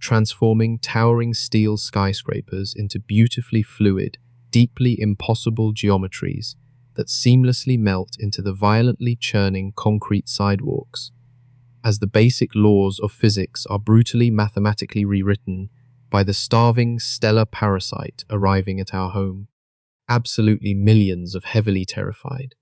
transforming towering steel skyscrapers into beautifully fluid, deeply impossible geometries that seamlessly melt into the violently churning concrete sidewalks, as the basic laws of physics are brutally mathematically rewritten by the starving stellar parasite arriving at our home. Absolutely millions of heavily terrified,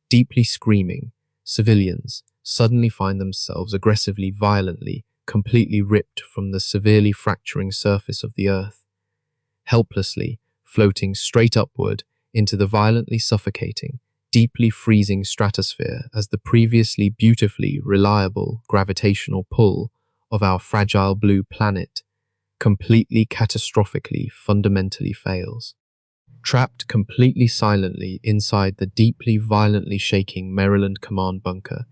deeply screaming civilians suddenly find themselves aggressively, violently, completely ripped from the severely fracturing surface of the Earth, helplessly floating straight upward into the violently suffocating, deeply freezing stratosphere as the previously beautifully reliable gravitational pull of our fragile blue planet completely catastrophically fundamentally fails. Trapped completely silently inside the deeply violently shaking Maryland command bunker,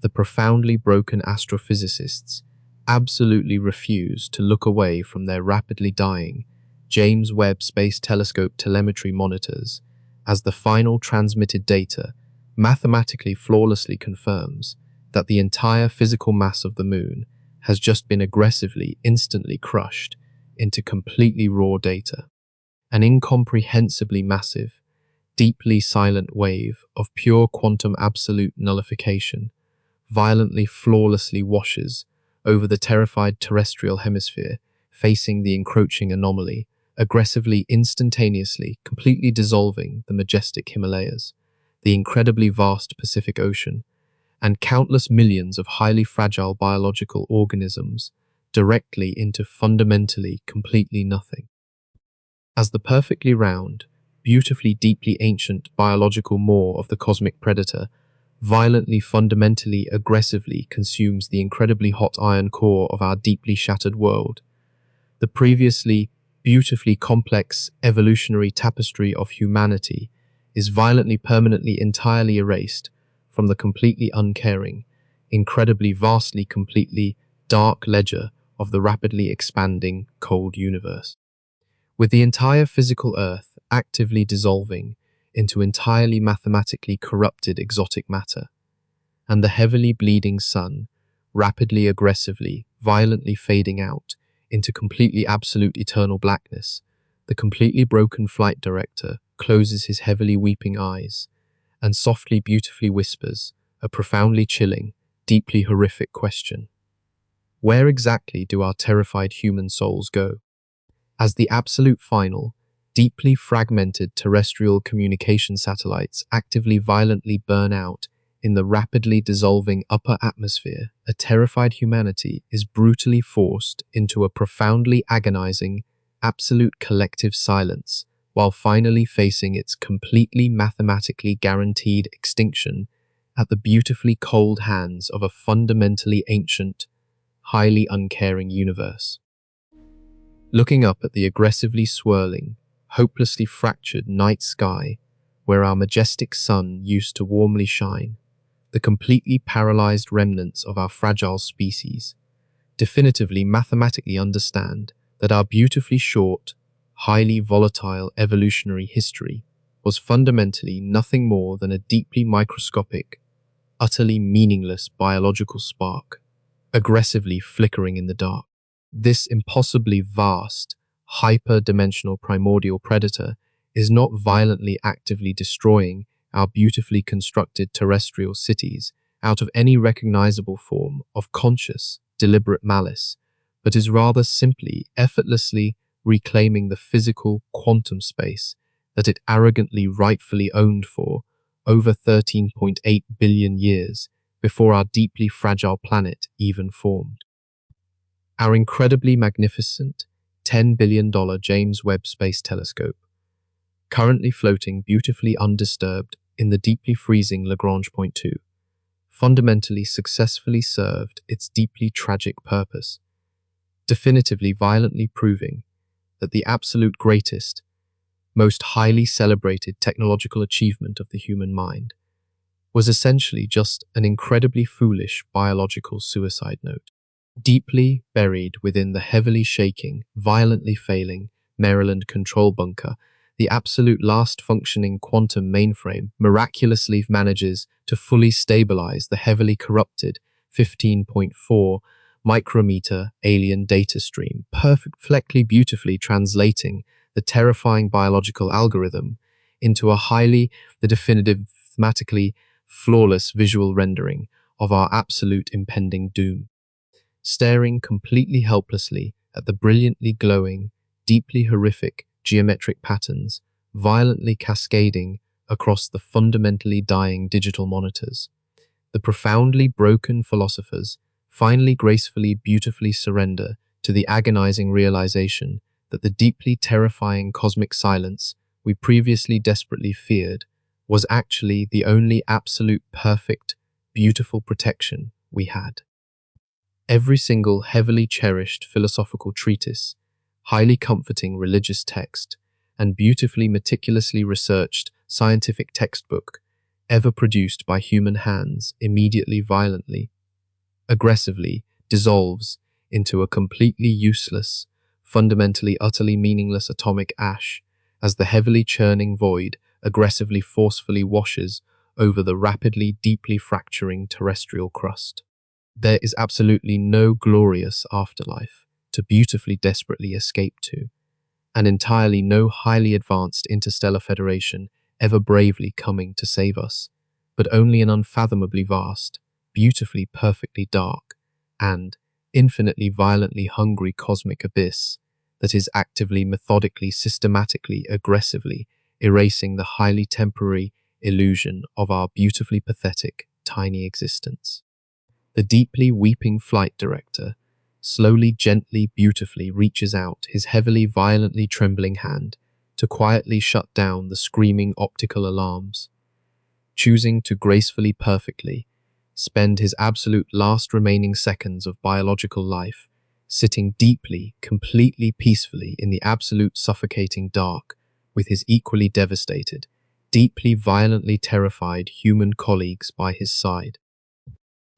the profoundly broken astrophysicists absolutely refuse to look away from their rapidly dying James Webb Space Telescope telemetry monitors as the final transmitted data mathematically flawlessly confirms that the entire physical mass of the moon has just been aggressively, instantly crushed into completely raw data. An incomprehensibly massive, deeply silent wave of pure quantum absolute nullification violently, flawlessly washes over the terrified terrestrial hemisphere facing the encroaching anomaly, aggressively, instantaneously, completely dissolving the majestic Himalayas, the incredibly vast Pacific Ocean, and countless millions of highly fragile biological organisms directly into fundamentally, completely nothing. As the perfectly round, beautifully deeply ancient biological maw of the cosmic predator violently, fundamentally, aggressively consumes the incredibly hot iron core of our deeply shattered world, the previously beautifully complex evolutionary tapestry of humanity is violently, permanently, entirely erased from the completely uncaring, incredibly, vastly, completely dark ledger of the rapidly expanding cold universe. With the entire physical Earth actively dissolving into entirely mathematically corrupted exotic matter, and the heavily bleeding sun rapidly, aggressively, violently fading out into completely absolute eternal blackness, the completely broken flight director closes his heavily weeping eyes and softly, beautifully whispers a profoundly chilling, deeply horrific question. Where exactly do our terrified human souls go? As the absolute final, deeply fragmented terrestrial communication satellites actively violently burn out in the rapidly dissolving upper atmosphere, a terrified humanity is brutally forced into a profoundly agonizing, absolute collective silence, while finally facing its completely mathematically guaranteed extinction at the beautifully cold hands of a fundamentally ancient, highly uncaring universe. Looking up at the aggressively swirling, hopelessly fractured night sky where our majestic sun used to warmly shine, the completely paralyzed remnants of our fragile species definitively mathematically understand that our beautifully short, highly volatile evolutionary history was fundamentally nothing more than a deeply microscopic, utterly meaningless biological spark, aggressively flickering in the dark. This impossibly vast, hyper-dimensional primordial predator is not violently actively destroying our beautifully constructed terrestrial cities out of any recognizable form of conscious, deliberate malice, but is rather simply, effortlessly reclaiming the physical quantum space that it arrogantly rightfully owned for over 13.8 billion years before our deeply fragile planet even formed. Our incredibly magnificent $10 billion James Webb Space Telescope, currently floating beautifully undisturbed in the deeply freezing Lagrange point 2, fundamentally successfully served its deeply tragic purpose, definitively violently proving that the absolute greatest, most highly celebrated technological achievement of the human mind was essentially just an incredibly foolish biological suicide note. Deeply buried within the heavily shaking, violently failing Maryland control bunker, the absolute last functioning quantum mainframe miraculously manages to fully stabilize the heavily corrupted 15.4 micrometer alien data stream, perfectly beautifully translating the terrifying biological algorithm into the definitive, thematically flawless visual rendering of our absolute impending doom. Staring completely helplessly at the brilliantly glowing, deeply horrific geometric patterns violently cascading across the fundamentally dying digital monitors, the profoundly broken philosophers finally gracefully, beautifully surrender to the agonizing realization that the deeply terrifying cosmic silence we previously desperately feared was actually the only absolute perfect, beautiful protection we had. Every single heavily cherished philosophical treatise, highly comforting religious text, and beautifully meticulously researched scientific textbook ever produced by human hands immediately violently, aggressively dissolves into a completely useless, fundamentally utterly meaningless atomic ash as the heavily churning void aggressively forcefully washes over the rapidly deeply fracturing terrestrial crust. There is absolutely no glorious afterlife to beautifully desperately escape to, and entirely no highly advanced interstellar federation ever bravely coming to save us, but only an unfathomably vast, beautifully perfectly dark, and infinitely violently hungry cosmic abyss that is actively, methodically, systematically, aggressively erasing the highly temporary illusion of our beautifully pathetic, tiny existence. The deeply weeping flight director slowly, gently, beautifully reaches out his heavily, violently trembling hand to quietly shut down the screaming optical alarms, choosing to gracefully, perfectly spend his absolute last remaining seconds of biological life sitting deeply, completely peacefully in the absolute suffocating dark with his equally devastated, deeply, violently terrified human colleagues by his side.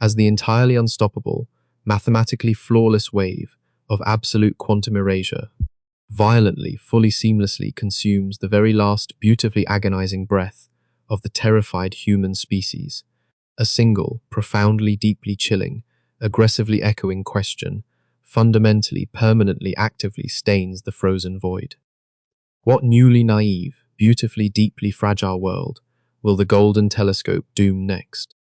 As the entirely unstoppable, mathematically flawless wave of absolute quantum erasure violently, fully seamlessly consumes the very last beautifully agonizing breath of the terrified human species, a single, profoundly, deeply chilling, aggressively echoing question fundamentally, permanently, actively stains the frozen void. What newly naive, beautifully, deeply fragile world will the golden telescope doom next?